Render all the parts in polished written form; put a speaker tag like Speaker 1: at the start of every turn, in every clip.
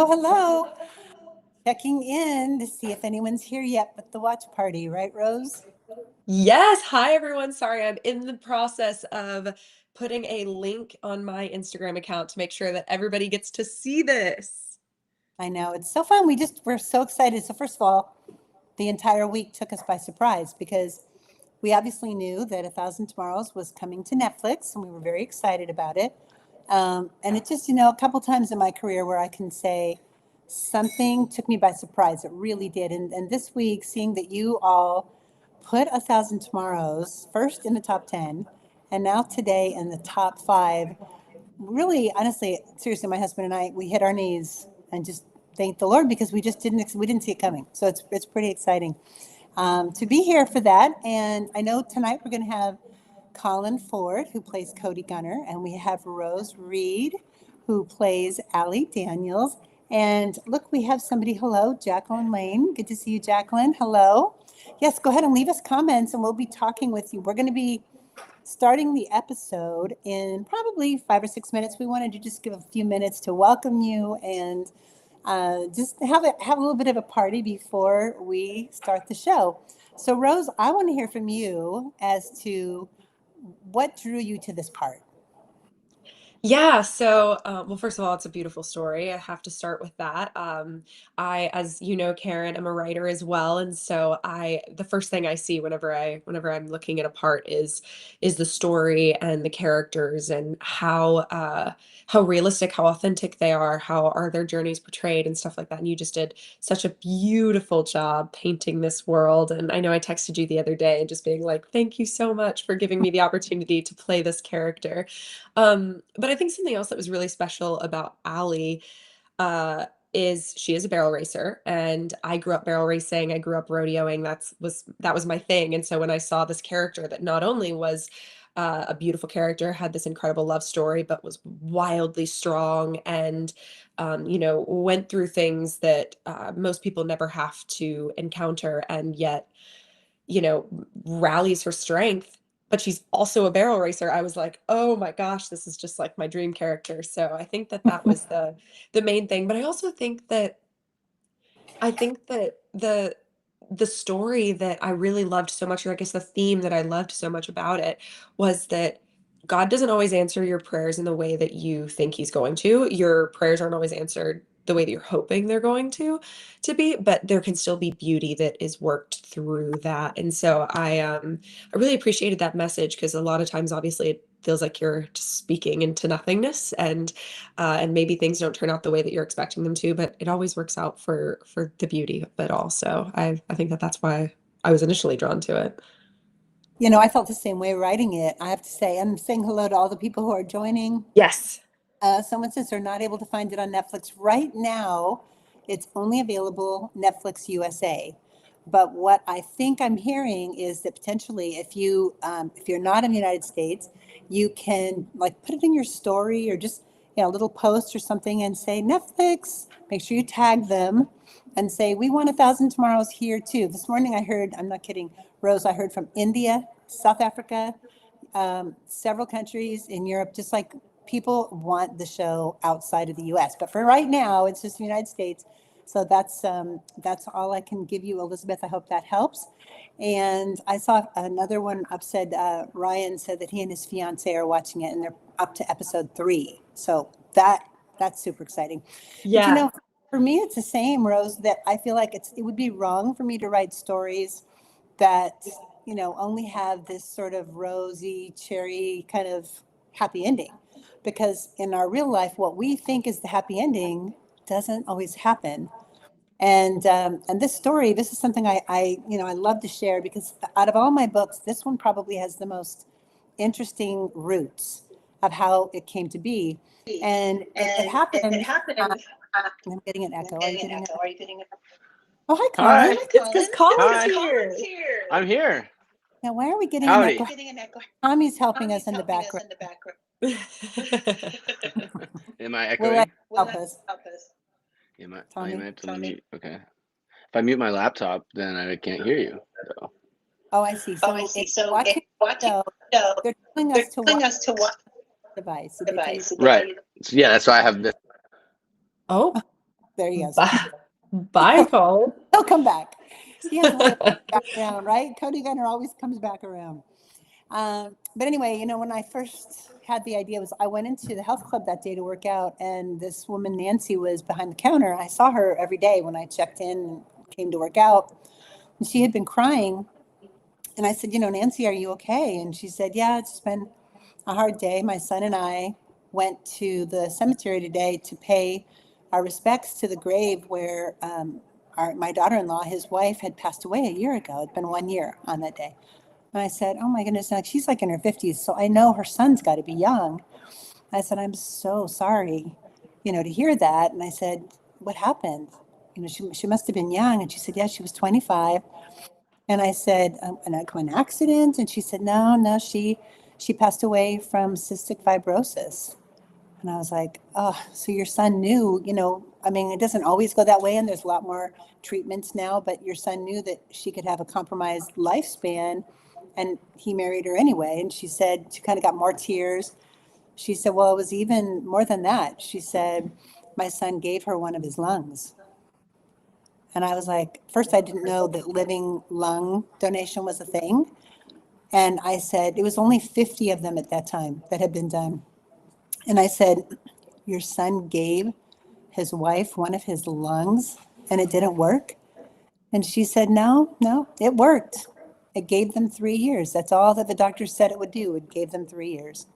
Speaker 1: Oh, hello. Checking in to see if anyone's here yet but the watch party, right, Rose?
Speaker 2: Yes. Hi, everyone. Sorry, I'm in the process of putting a link on my Instagram account to make sure that everybody gets to see this.
Speaker 1: I know it's so fun. We're so excited. So first of all, the entire week took us by surprise because we obviously knew that A Thousand Tomorrows was coming to Netflix, and we were very excited about it. And it just, a couple times in my career where I can say something took me by surprise. It really did. And this week, seeing that you all put A Thousand Tomorrows first in the top 10, and now today in the top five, really, honestly, seriously, my husband and I, we hit our knees and just thanked the Lord because we didn't see it coming. So it's pretty exciting to be here for that. And I know tonight we're going to have Colin Ford, who plays Cody Gunner, and we have Rose Reid, who plays Allie Daniels. And look, we have somebody. Hello, Jacqueline Lane. Good to see you, Jacqueline. Hello. Yes, go ahead and leave us comments, and we'll be talking with you. We're going to be starting the episode in probably 5 or 6 minutes. We wanted to just give a few minutes to welcome you and just have a little bit of a party before we start the show. So, Rose, I want to hear from you as to what drew you to this part.
Speaker 2: Yeah, so well, first of all, it's a beautiful story. I have to start with that. As you know, Karen, I'm a writer as well, and so the first thing I see whenever I'm looking at a part is the story and the characters and how realistic, how authentic they how are their journeys portrayed and stuff like that. And you just did such a beautiful job painting this world. And I know I texted you the other day and just being like, thank you so much for giving me the opportunity to play this character. But I think something else that was really special about Allie uh, is she is a barrel racer, and I grew up barrel racing. I grew up rodeoing. That was my thing. And so when I saw this character that not only was a beautiful character, had this incredible love story, but was wildly strong and went through things that most people never have to encounter, and yet rallies her strength, but she's also a barrel racer. I was like, oh my gosh, this is just like my dream character. So I think that that was the main thing. But I think that the story that I really loved so much, or I guess the theme that I loved so much about it, was that God doesn't always answer your prayers in the way that you think he's going to. Your prayers aren't always answered the way that you're hoping they're going to be, but there can still be beauty that is worked through that. And so I really appreciated that message, because a lot of times obviously it feels like you're just speaking into nothingness, and maybe things don't turn out the way that you're expecting them to, but it always works out for the beauty of it all. So I think that that's why I was initially drawn to it.
Speaker 1: I felt the same way writing it. I have to say, I'm saying hello to all the people who are joining.
Speaker 2: Yes.
Speaker 1: Someone says they're not able to find it on Netflix right now. It's only available Netflix USA. But what I think I'm hearing is that potentially, if you're not in the United States, you can like put it in your story or just a little post or something and say Netflix. Make sure you tag them and say we want A Thousand Tomorrows here too. This morning I heard, I'm not kidding, Rose. I heard from India, South Africa, several countries in Europe, just like people want the show outside of the U.S. But for right now, it's just the United States. So that's all I can give you, Elizabeth. I hope that helps. And I saw another one up said, Ryan said that he and his fiance are watching it and they're up to episode 3. So that's super exciting. But
Speaker 2: Yeah.
Speaker 1: for me, it's the same, Rose, that I feel like it would be wrong for me to write stories that, only have this sort of rosy, cherry kind of happy ending. Because in our real life, what we think is the happy ending doesn't always happen. And this is something I love to share because out of all my books, this one probably has the most interesting roots of how it came to be. And it happened. I'm getting an echo. Are you getting it? Oh, hi, Colin.
Speaker 3: Hi.
Speaker 2: It's because Colin's
Speaker 3: Hi.
Speaker 2: here.
Speaker 3: I'm here.
Speaker 1: Now, why are we getting an
Speaker 3: Howdy.
Speaker 1: echo? Tommy's helping us in the background.
Speaker 3: Am I
Speaker 1: Will
Speaker 3: echoing?
Speaker 1: help us,
Speaker 3: I
Speaker 1: Tommy?
Speaker 3: have to mute. Okay. If I mute my laptop, then I can't hear you. So.
Speaker 1: Oh, I see. So watching the show, they're telling us to watch the device. Did they tell you?
Speaker 3: Right. So, yeah, that's why I have this.
Speaker 2: Oh,
Speaker 1: There he goes.
Speaker 2: Bye, bye, Colin.
Speaker 1: He'll come back. He has a way of coming back around, right? Cody Gunner always comes back around. But anyway, when I first had the idea was I went into the health club that day to work out, and this woman, Nancy, was behind the counter. I saw her every day when I checked in and came to work out, and she had been crying. And I said, Nancy, are you okay? And she said, yeah, it's just been a hard day. My son and I went to the cemetery today to pay our respects to the grave where my daughter-in-law, his wife, had passed away a year ago. It'd been 1 year on that day. And I said, oh my goodness, now she's like in her 50s, so I know her son's got to be young. I said, I'm so sorry, to hear that. And I said, what happened? She must have been young. And she said, yeah, she was 25. And I said, an accident? And she said, no, she passed away from cystic fibrosis. And I was like, oh, so your son knew, it doesn't always go that way, and there's a lot more treatments now, but your son knew that she could have a compromised lifespan, and he married her anyway. And she said, she kind of got more tears. She said, well, it was even more than that. She said, my son gave her one of his lungs. And I was like, first, I didn't know that living lung donation was a thing. And I said, it was only 50 of them at that time that had been done. And I said, your son gave his wife one of his lungs and it didn't work? And she said, no, it worked. It gave them 3 years. That's all that the doctor said it would do. It gave them 3 years.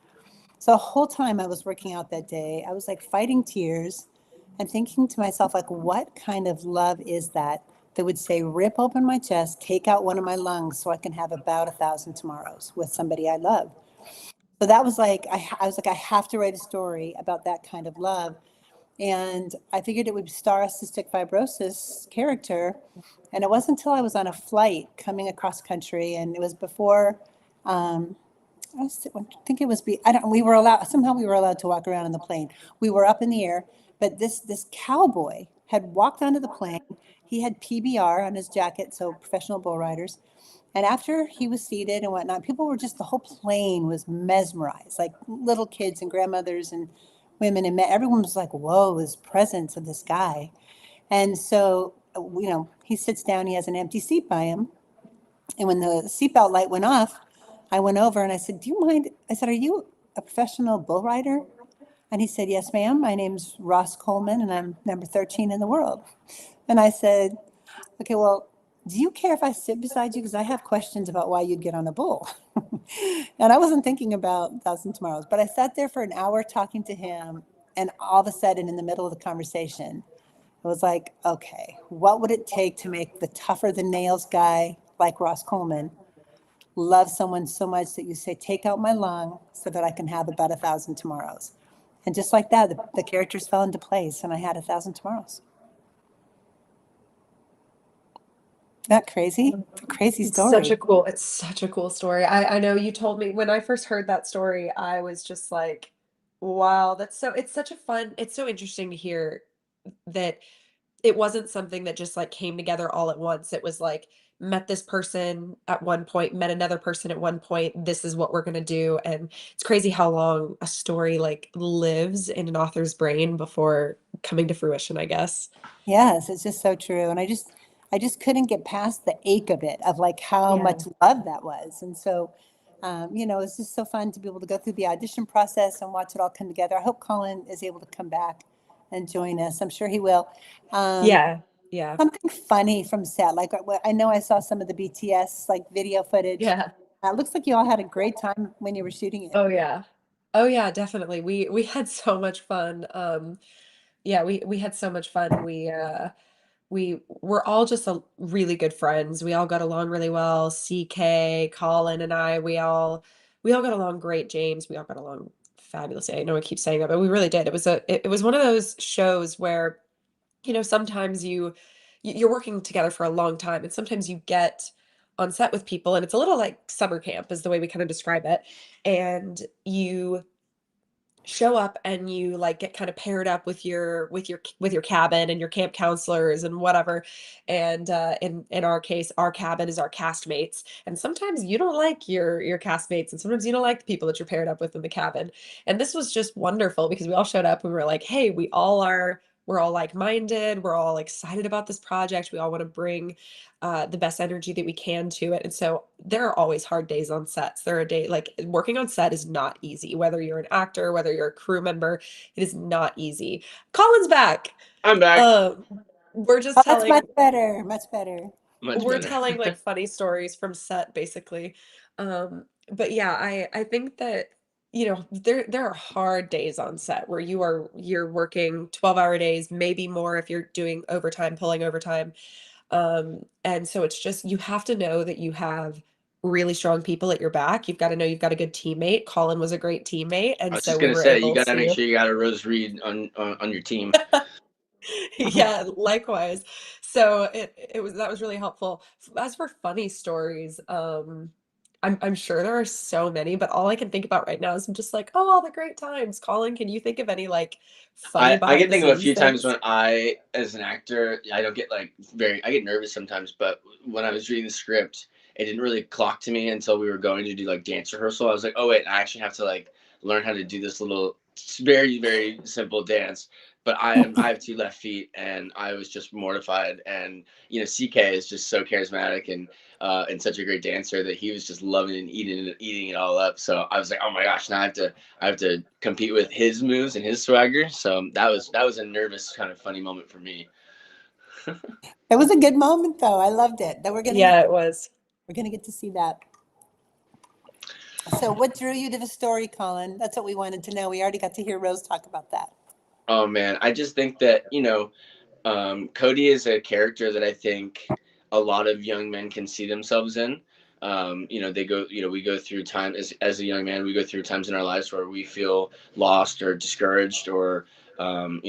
Speaker 1: So the whole time I was working out that day, I was like fighting tears and thinking to myself, like, what kind of love is that would say, rip open my chest, take out one of my lungs so I can have about 1,000 tomorrows with somebody I love. So that was like, I was like, I have to write a story about that kind of love. And I figured it would star a cystic fibrosis character. And it wasn't until I was on a flight coming across country, and it was before, I think it was, we were allowed, somehow we were allowed to walk around in the plane. We were up in the air, but this cowboy had walked onto the plane. He had PBR on his jacket, so professional bull riders. And after he was seated and whatnot, people were just, the whole plane was mesmerized, like little kids and grandmothers and women, and everyone was like, whoa, this presence of this guy. And so, he sits down, he has an empty seat by him. And when the seatbelt light went off, I went over and I said, do you mind? I said, are you a professional bull rider? And he said, yes, ma'am. My name's Ross Coleman, and I'm number 13 in the world. And I said, okay, well, do you care if I sit beside you? Because I have questions about why you'd get on a bull. And I wasn't thinking about 1,000 Tomorrows, but I sat there for an hour talking to him. And all of a sudden, in the middle of the conversation, it was like, okay, what would it take to make the tougher than nails guy like Ross Coleman love someone so much that you say, take out my lung so that I can have about 1,000 tomorrows? And just like that, the characters fell into place, and I had 1,000 tomorrows. Isn't that crazy? It's a crazy story.
Speaker 2: It's such a cool story. I know you told me when I first heard that story, I was just like, wow, it's so interesting to hear that it wasn't something that just like came together all at once. It was like, met this person at one point, met another person at one point. This is what we're going to do. And it's crazy how long a story like lives in an author's brain before coming to fruition, I guess.
Speaker 1: Yes, it's just so true. And I just couldn't get past the ache of it, of like how
Speaker 2: Yeah.
Speaker 1: much love that was. And so, it's just so fun to be able to go through the audition process and watch it all come together. I hope Colin is able to come back and join us. I'm sure he will.
Speaker 2: Yeah. Yeah.
Speaker 1: Something funny from set. Like, I know I saw some of the BTS like video footage.
Speaker 2: Yeah.
Speaker 1: It looks like you all had a great time when you were shooting it.
Speaker 2: Oh yeah. Oh yeah, definitely. We had so much fun. Yeah, we had so much fun. We were all just really good friends. We all got along really well. CK, Colin, and I, we all got along great. James, we all got along fabulously. I know I keep saying that, but we really did. It was one of those shows where, sometimes you're working together for a long time, and sometimes you get on set with people, and it's a little like summer camp is the way we kind of describe it. And you show up and you like get kind of paired up with your cabin and your camp counselors and whatever. And in our case, our cabin is our castmates, and sometimes you don't like your castmates, and sometimes you don't like the people that you're paired up with in the cabin. And this was just wonderful because we all showed up and we were like, hey, we all are we're all like-minded, we're all excited about this project, we all want to bring the best energy that we can to it. And so there are always hard days on sets. There are days like working on set is not easy, whether you're an actor, whether you're a crew member, it is not easy. Colin's back.
Speaker 3: I'm back.
Speaker 2: Um, we're just
Speaker 1: Oh, that's
Speaker 2: telling
Speaker 1: much better.
Speaker 3: Much
Speaker 2: we're
Speaker 3: better.
Speaker 2: telling like funny stories from set basically. But yeah, I think that there are hard days on set where you're working 12-hour days, maybe more if you're doing overtime, pulling overtime. And so it's just you have to know that you have really strong people at your back. You've got to know you've got a good teammate. Colin was a great teammate,
Speaker 3: I
Speaker 2: and
Speaker 3: was
Speaker 2: so
Speaker 3: just
Speaker 2: we
Speaker 3: gonna
Speaker 2: were
Speaker 3: say you
Speaker 2: able
Speaker 3: gotta make
Speaker 2: to
Speaker 3: sure you got a Rose Reid on your team.
Speaker 2: yeah, likewise. So it was that was really helpful. As for funny stories, I'm sure there are so many, but all I can think about right now is I'm just like, oh, all the great times. Colin, can you think of any like funny
Speaker 3: I can
Speaker 2: behind the
Speaker 3: think of a
Speaker 2: scenes
Speaker 3: few times
Speaker 2: things?
Speaker 3: when I, as an actor, I don't get like I get nervous sometimes, but when I was reading the script, it didn't really clock to me until we were going to do like dance rehearsal. I was like, oh wait, I actually have to like learn how to do this little very, very simple dance. But I have two left feet and I was just mortified. And CK is just so charismatic and such a great dancer that he was just loving and eating it all up. So I was like, oh my gosh, now I have to compete with his moves and his swagger. So that was a nervous kind of funny moment for me.
Speaker 1: It was a good moment though. I loved it. That
Speaker 2: Yeah, it was.
Speaker 1: we're gonna get to see that. So what drew you to the story, Colin? That's what we wanted to know. We already got to hear Rose talk about that.
Speaker 3: Oh man, I just think that Cody is a character that I think a lot of young men can see themselves in. They go, we go through time as a young man, we go through times in our lives where we feel lost or discouraged or,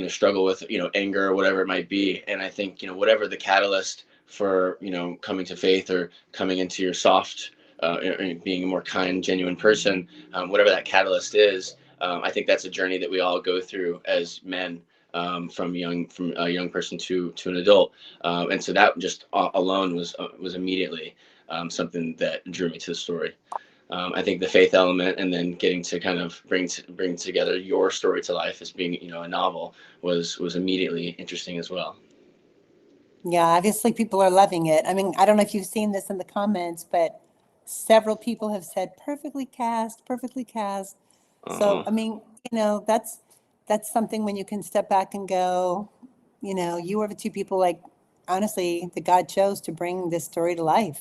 Speaker 3: struggle with, anger or whatever it might be. And I think, whatever the catalyst for, coming to faith or coming into your soft, being a more kind, genuine person, whatever that catalyst is, I think that's a journey that we all go through as men, from a young person to an adult, and so that just alone was immediately something that drew me to the story. I think the faith element and then getting to kind of bring together your story to life as being a novel was immediately interesting as well.
Speaker 1: Yeah, obviously people are loving it. I mean, I don't know if you've seen this in the comments, but several people have said perfectly cast, perfectly cast. So,
Speaker 3: Uh,
Speaker 1: I mean, that's something when you can step back and go, you are the two people like honestly that God chose to bring this story to life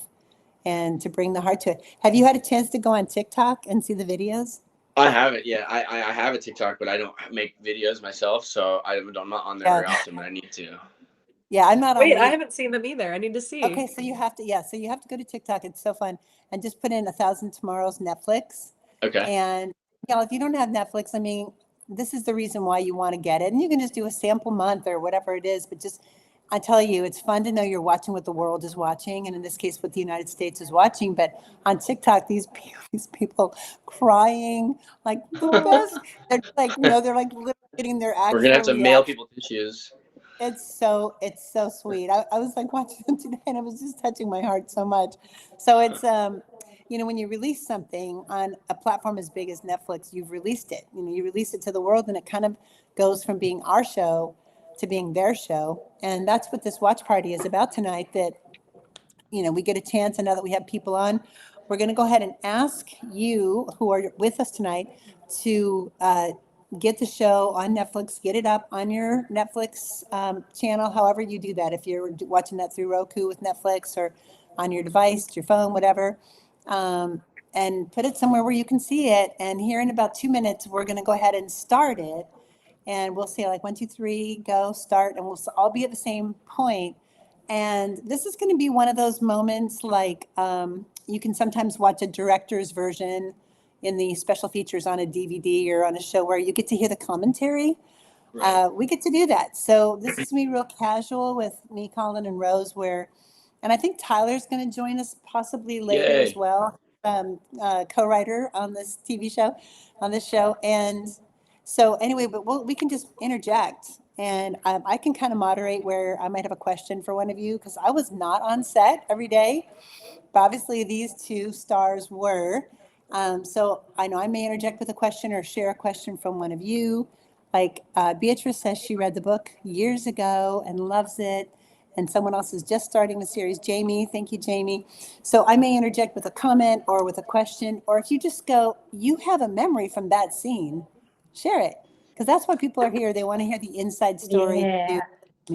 Speaker 1: and to bring the heart to it. Have you had a chance to go on TikTok and see the videos?
Speaker 3: I haven't yet. I have a TikTok, but I don't make videos myself, so I'm not on there
Speaker 1: Yeah.
Speaker 3: very often. But I need to.
Speaker 1: Yeah, I'm not on
Speaker 2: Wait,
Speaker 1: there
Speaker 2: I
Speaker 1: either.
Speaker 2: haven't seen them either. I need to see.
Speaker 1: Okay, so you have to, yeah, so you have to go to TikTok. It's so fun. And just put in 1,000 Tomorrows Netflix.
Speaker 3: Okay.
Speaker 1: And, if you don't have Netflix, I mean, this is the reason why you want to get it. And you can just do a sample month or whatever it is. But just, I tell you, it's fun to know you're watching what the world is watching. And in this case, what the United States is watching. But on TikTok, these people crying like the best. They're like, they're like literally getting their
Speaker 3: We're gonna have
Speaker 1: actual
Speaker 3: to mail
Speaker 1: reaction.
Speaker 3: people tissues.
Speaker 1: It's so sweet. I was like watching them today and it was just touching my heart so much. So it's when you release something on a platform as big as Netflix, you've released it. You release it to the world and it kind of goes from being our show to being their show. And that's what this watch party is about tonight, that we get a chance, and now that we have people on, we're going to go ahead and ask you who are with us tonight to get the show on Netflix, get it up on your Netflix channel, however you do that. If you're watching that through Roku with Netflix or on your device, your phone, whatever, and put it somewhere where you can see it. And here in about 2 minutes, we're going to go ahead and start it. And we'll say like 1, 2, 3, go, start, and we'll all be at the same point. And this is going to be one of those moments like you can sometimes watch a director's version in the special features on a DVD or on a show where you get to hear the commentary.
Speaker 3: Right.
Speaker 1: We get to do that. So this is me real casual with me, Colin, and Rose, and I think Tyler's going to join us possibly later as
Speaker 3: Yay.
Speaker 1: well, co-writer on this TV show, on this show. And so anyway, but we can just interject. And I can kind of moderate where I might have a question for one of you because I was not on set every day. But obviously, these two stars were. So I know I may interject with a question or share a question from one of you. Like Beatrice says she read the book years ago and loves it. And someone else is just starting the series. Jamie, thank you, Jamie. So I may interject with a comment or with a question, or if you just go, you have a memory from that scene, share it. Because that's why people are here. They want to hear the inside story.
Speaker 2: Yeah.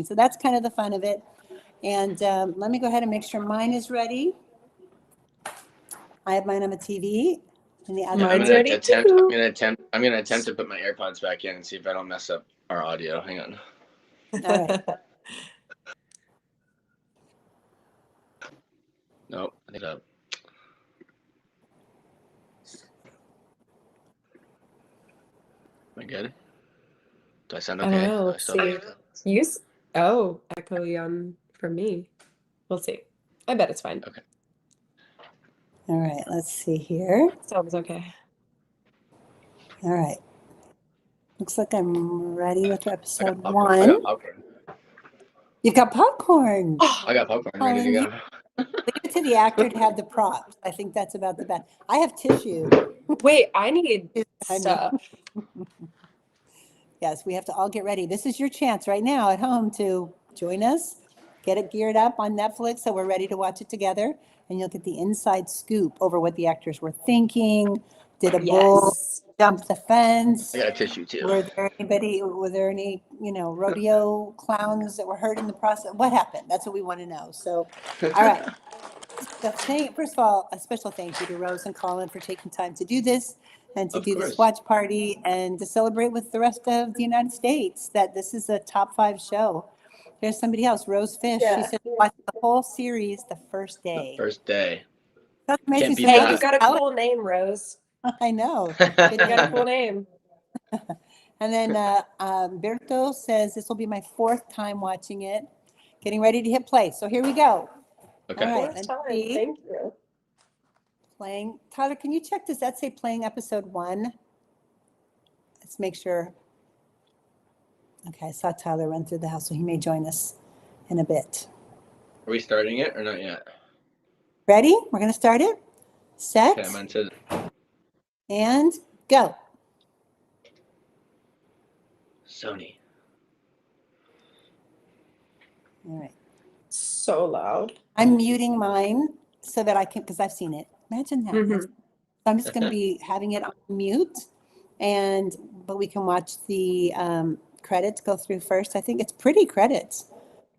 Speaker 1: So that's kind of the fun of it. And let me go ahead and make sure mine is ready. I have mine on the TV. And the other
Speaker 3: I'm
Speaker 2: Mine's
Speaker 3: gonna
Speaker 2: ready
Speaker 3: attempt.
Speaker 2: too.
Speaker 3: I'm gonna attempt to put my AirPods back in and see if I don't mess up our audio. Hang on.
Speaker 1: All right.
Speaker 3: Nope. I think up. Am I good? Do I sound
Speaker 2: I
Speaker 3: okay?
Speaker 2: don't know.
Speaker 3: Do I
Speaker 2: Let's
Speaker 3: still-
Speaker 2: see. Oh, echo from me. We'll see. I bet it's fine.
Speaker 3: Okay.
Speaker 1: All right. Let's see here.
Speaker 2: Sounds okay.
Speaker 1: All right. Looks like I'm ready with
Speaker 3: I
Speaker 1: episode
Speaker 3: got
Speaker 1: one.
Speaker 3: popcorn.
Speaker 1: You've got popcorn.
Speaker 3: I got popcorn ready to
Speaker 1: Colin,
Speaker 3: go.
Speaker 1: leave it to the actor to have the props. I think that's about the best. I have tissue.
Speaker 2: Wait, I need
Speaker 1: I know.
Speaker 2: stuff.
Speaker 1: Yes, we have to all get ready. This is your chance right now at home to join us, get it geared up on Netflix so we're ready to watch it together, and you'll get the inside scoop over what the actors were thinking. Did a bull
Speaker 2: Yes.
Speaker 1: jump the fence?
Speaker 3: I got a tissue too.
Speaker 1: Were there any, rodeo clowns that were hurt in the process? What happened? That's what we want to know. So, all right. So first of all, a special thank you to Rose and Colin for taking time to do this and to
Speaker 3: Of
Speaker 1: do this
Speaker 3: course.
Speaker 1: watch party and to celebrate with the rest of the United States that this is a top 5 show. There's somebody else, Rose Fish.
Speaker 2: Yeah.
Speaker 1: She said watch the whole series the first day.
Speaker 3: First day.
Speaker 1: That's amazing.
Speaker 3: Can't beat
Speaker 1: So
Speaker 2: Hey,
Speaker 3: that.
Speaker 2: you got a cool name, Rose.
Speaker 1: I know.
Speaker 2: You got a cool name.
Speaker 1: And then Berto says this will be my 4th time watching it. Getting ready to hit play. So here we go.
Speaker 3: Okay.
Speaker 1: All right.
Speaker 2: Fourth
Speaker 1: let's
Speaker 2: time.
Speaker 1: see.
Speaker 2: Thank you.
Speaker 1: Playing. Tyler, can you check? Does that say playing episode 1? Let's make sure. Okay, I saw Tyler run through the house, so he may join us in a bit.
Speaker 3: Are we starting it or not yet?
Speaker 1: Ready? We're going to start it. Set.
Speaker 3: Okay, mine says
Speaker 1: And go.
Speaker 3: Sony.
Speaker 1: All right.
Speaker 2: So loud.
Speaker 1: I'm muting mine so that I can, because I've seen it. Imagine that.
Speaker 2: Mhm.
Speaker 1: So I'm just going to be having it on mute, but we can watch the credits go through first. I think it's pretty credits.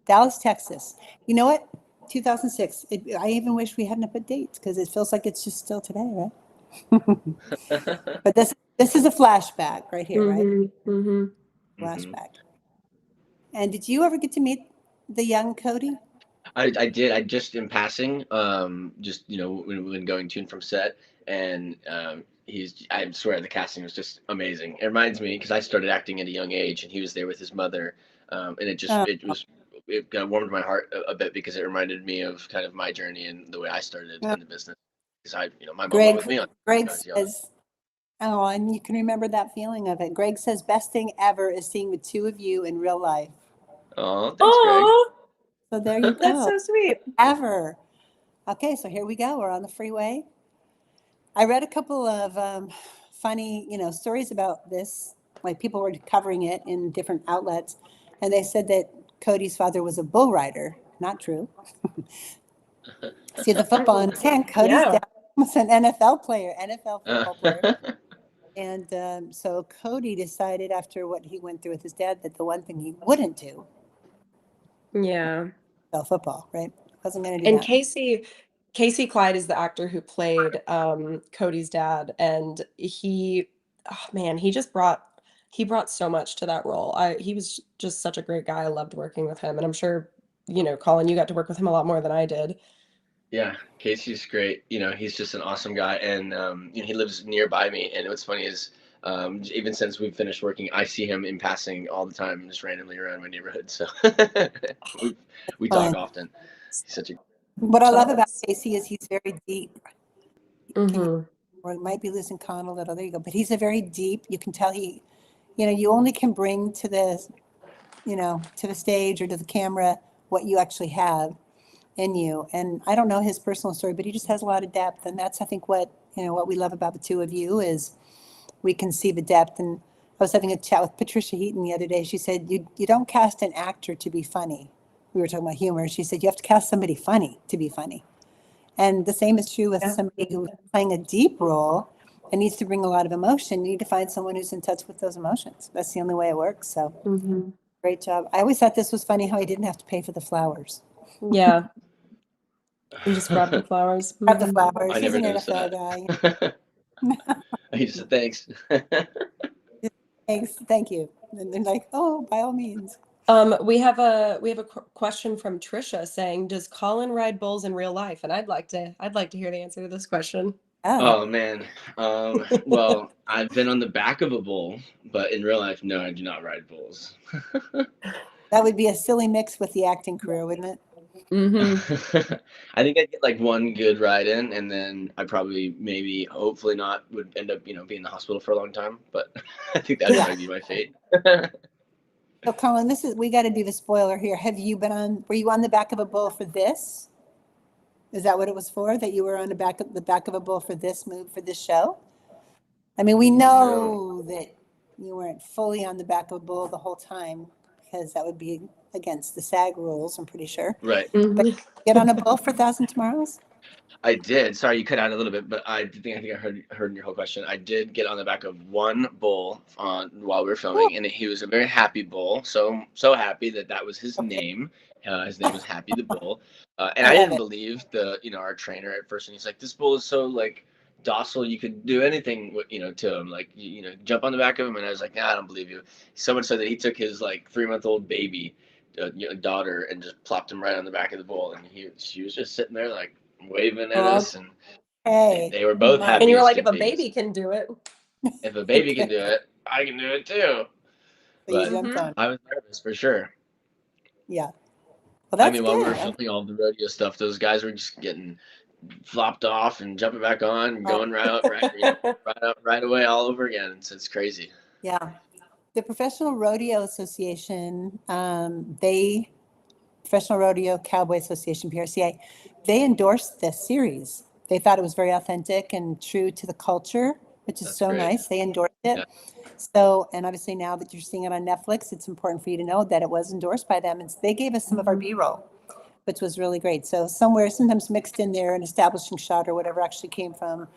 Speaker 1: Dallas, Texas. You know what? 2006. I even wish we hadn't put dates because it feels like it's just still today, right? But this is a flashback right here, right?
Speaker 2: Mm-hmm. Mm-hmm.
Speaker 1: Flashback. And did you ever get to meet the young Cody?
Speaker 3: I did. I just in passing, just when going to and from set, and I swear the casting was just amazing. It reminds me because I started acting at a young age, and he was there with his mother, and it kind of warmed my heart a bit because it reminded me of kind of my journey and the way I started in the business. Because my mom went with me on.
Speaker 1: Greg says, oh, and you can remember that feeling of it. Greg says, best thing ever is seeing the two of you in real life.
Speaker 3: Oh, thanks, Greg.
Speaker 1: So there you go.
Speaker 2: That's so sweet.
Speaker 1: Ever. Okay, so here we go. We're on the freeway. I read a couple of funny, stories about this. Like people were covering it in different outlets, and they said that Cody's father was a bull rider. Not true. See the football in his hand. Cody's dad was an NFL football player. And so Cody decided after what he went through with his dad that the one thing he wouldn't do, football, right? Wasn't going to do
Speaker 2: And
Speaker 1: that.
Speaker 2: Casey Clyde is the actor who played Cody's dad, and he brought so much to that role. He was just such a great guy. I loved working with him, and I'm sure, Colin, you got to work with him a lot more than I did.
Speaker 3: Yeah, Casey's great. He's just an awesome guy, and he lives nearby me. And what's funny is, even since we've finished working, I see him in passing all the time, just randomly around my neighborhood. So we talk often. He's such a.
Speaker 1: What I love about Casey is he's very deep.
Speaker 2: Mm-hmm.
Speaker 1: Or it might be losing Con a little. There you go. But he's a very deep. You can tell you only can bring to the, to the stage or to the camera what you actually have in you. And I don't know his personal story, but he just has a lot of depth. And that's, I think, what we love about the two of you is we can see the depth. And I was having a chat with Patricia Heaton the other day. She said, you don't cast an actor to be funny. We were talking about humor. She said, you have to cast somebody funny to be funny. And the same is true with
Speaker 2: Yeah.
Speaker 1: somebody who's playing a deep role and needs to bring a lot of emotion. You need to find someone who's in touch with those emotions. That's the only way it works. So
Speaker 2: Hmm.
Speaker 1: great job. I always thought this was funny how he didn't have to pay for the flowers.
Speaker 2: Yeah. You just grab the flowers.
Speaker 1: Grab the
Speaker 2: Hmm.
Speaker 1: flowers.
Speaker 3: I
Speaker 1: He's
Speaker 3: never
Speaker 1: an
Speaker 3: noticed
Speaker 1: NFL
Speaker 3: that.
Speaker 1: guy.
Speaker 3: He just said thanks.
Speaker 1: Thanks. Thank you. And they're like, oh, by all means.
Speaker 2: We have a question from Trisha saying, "Does Colin ride bulls in real life?" And I'd like to hear the answer to this question.
Speaker 1: Oh,
Speaker 3: Oh man. Well, I've been on the back of a bull, but in real life, no, I do not ride bulls.
Speaker 1: that would be a silly mix with the acting career, wouldn't it?
Speaker 2: Hmm.
Speaker 3: I think I'd get like one good ride in, and then I probably, maybe, hopefully not, would end up, being in the hospital for a long time. But I think that'd
Speaker 1: Yeah.
Speaker 3: probably be my fate.
Speaker 1: So Colin, we got to do the spoiler here. Were you on the back of a bull for this? Is that what it was for? That you were on the back of a bull for this show? I mean, we know that you weren't fully on the back of a bull the whole time because that would be against the SAG rules, I'm pretty sure.
Speaker 3: Right.
Speaker 1: But get on a bull for 1,000 Tomorrows?
Speaker 3: I did. Sorry, you cut out a little bit, but I think I heard your whole question. I did get on the back of one bull while we were filming, and he was a very happy bull. So happy that was his
Speaker 1: Okay.
Speaker 3: name. His name was Happy the Bull, and
Speaker 1: I
Speaker 3: I
Speaker 1: love
Speaker 3: didn't
Speaker 1: it.
Speaker 3: believe our trainer at first, and he's like, "This bull is so like docile. You could do anything to him. Like jump on the back of him." And I was like, "Nah, I don't believe you." So much so that he took his like 3-month-old baby daughter and just plopped him right on the back of the bull, and she was just sitting there like waving at us, and
Speaker 1: Okay.
Speaker 3: they were both
Speaker 1: My-
Speaker 2: And
Speaker 3: happy
Speaker 2: you were
Speaker 3: as
Speaker 2: like, if
Speaker 3: can
Speaker 2: a
Speaker 3: be.
Speaker 2: baby can do it.
Speaker 3: If a baby can do it, I can do it too.
Speaker 1: So you
Speaker 3: But
Speaker 1: jumped on.
Speaker 3: I was nervous for sure.
Speaker 1: Yeah. Well,
Speaker 3: I
Speaker 1: that's
Speaker 3: mean, while we were
Speaker 1: good.
Speaker 3: filming all the rodeo stuff, those guys were just getting flopped off and jumping back on and going right away all over again. It's crazy.
Speaker 1: Yeah. The Professional Rodeo Association, Professional Rodeo Cowboy Association, PRCA, they endorsed this series. They thought it was very authentic and true to the culture, which is
Speaker 3: That's
Speaker 1: so
Speaker 3: great.
Speaker 1: nice. They endorsed it.
Speaker 3: Yeah.
Speaker 1: So, and obviously now that you're seeing it on Netflix, it's important for you to know that it was endorsed by them. And they gave us some of our B-roll, which was really great. So sometimes mixed in there, an establishing shot or whatever actually came from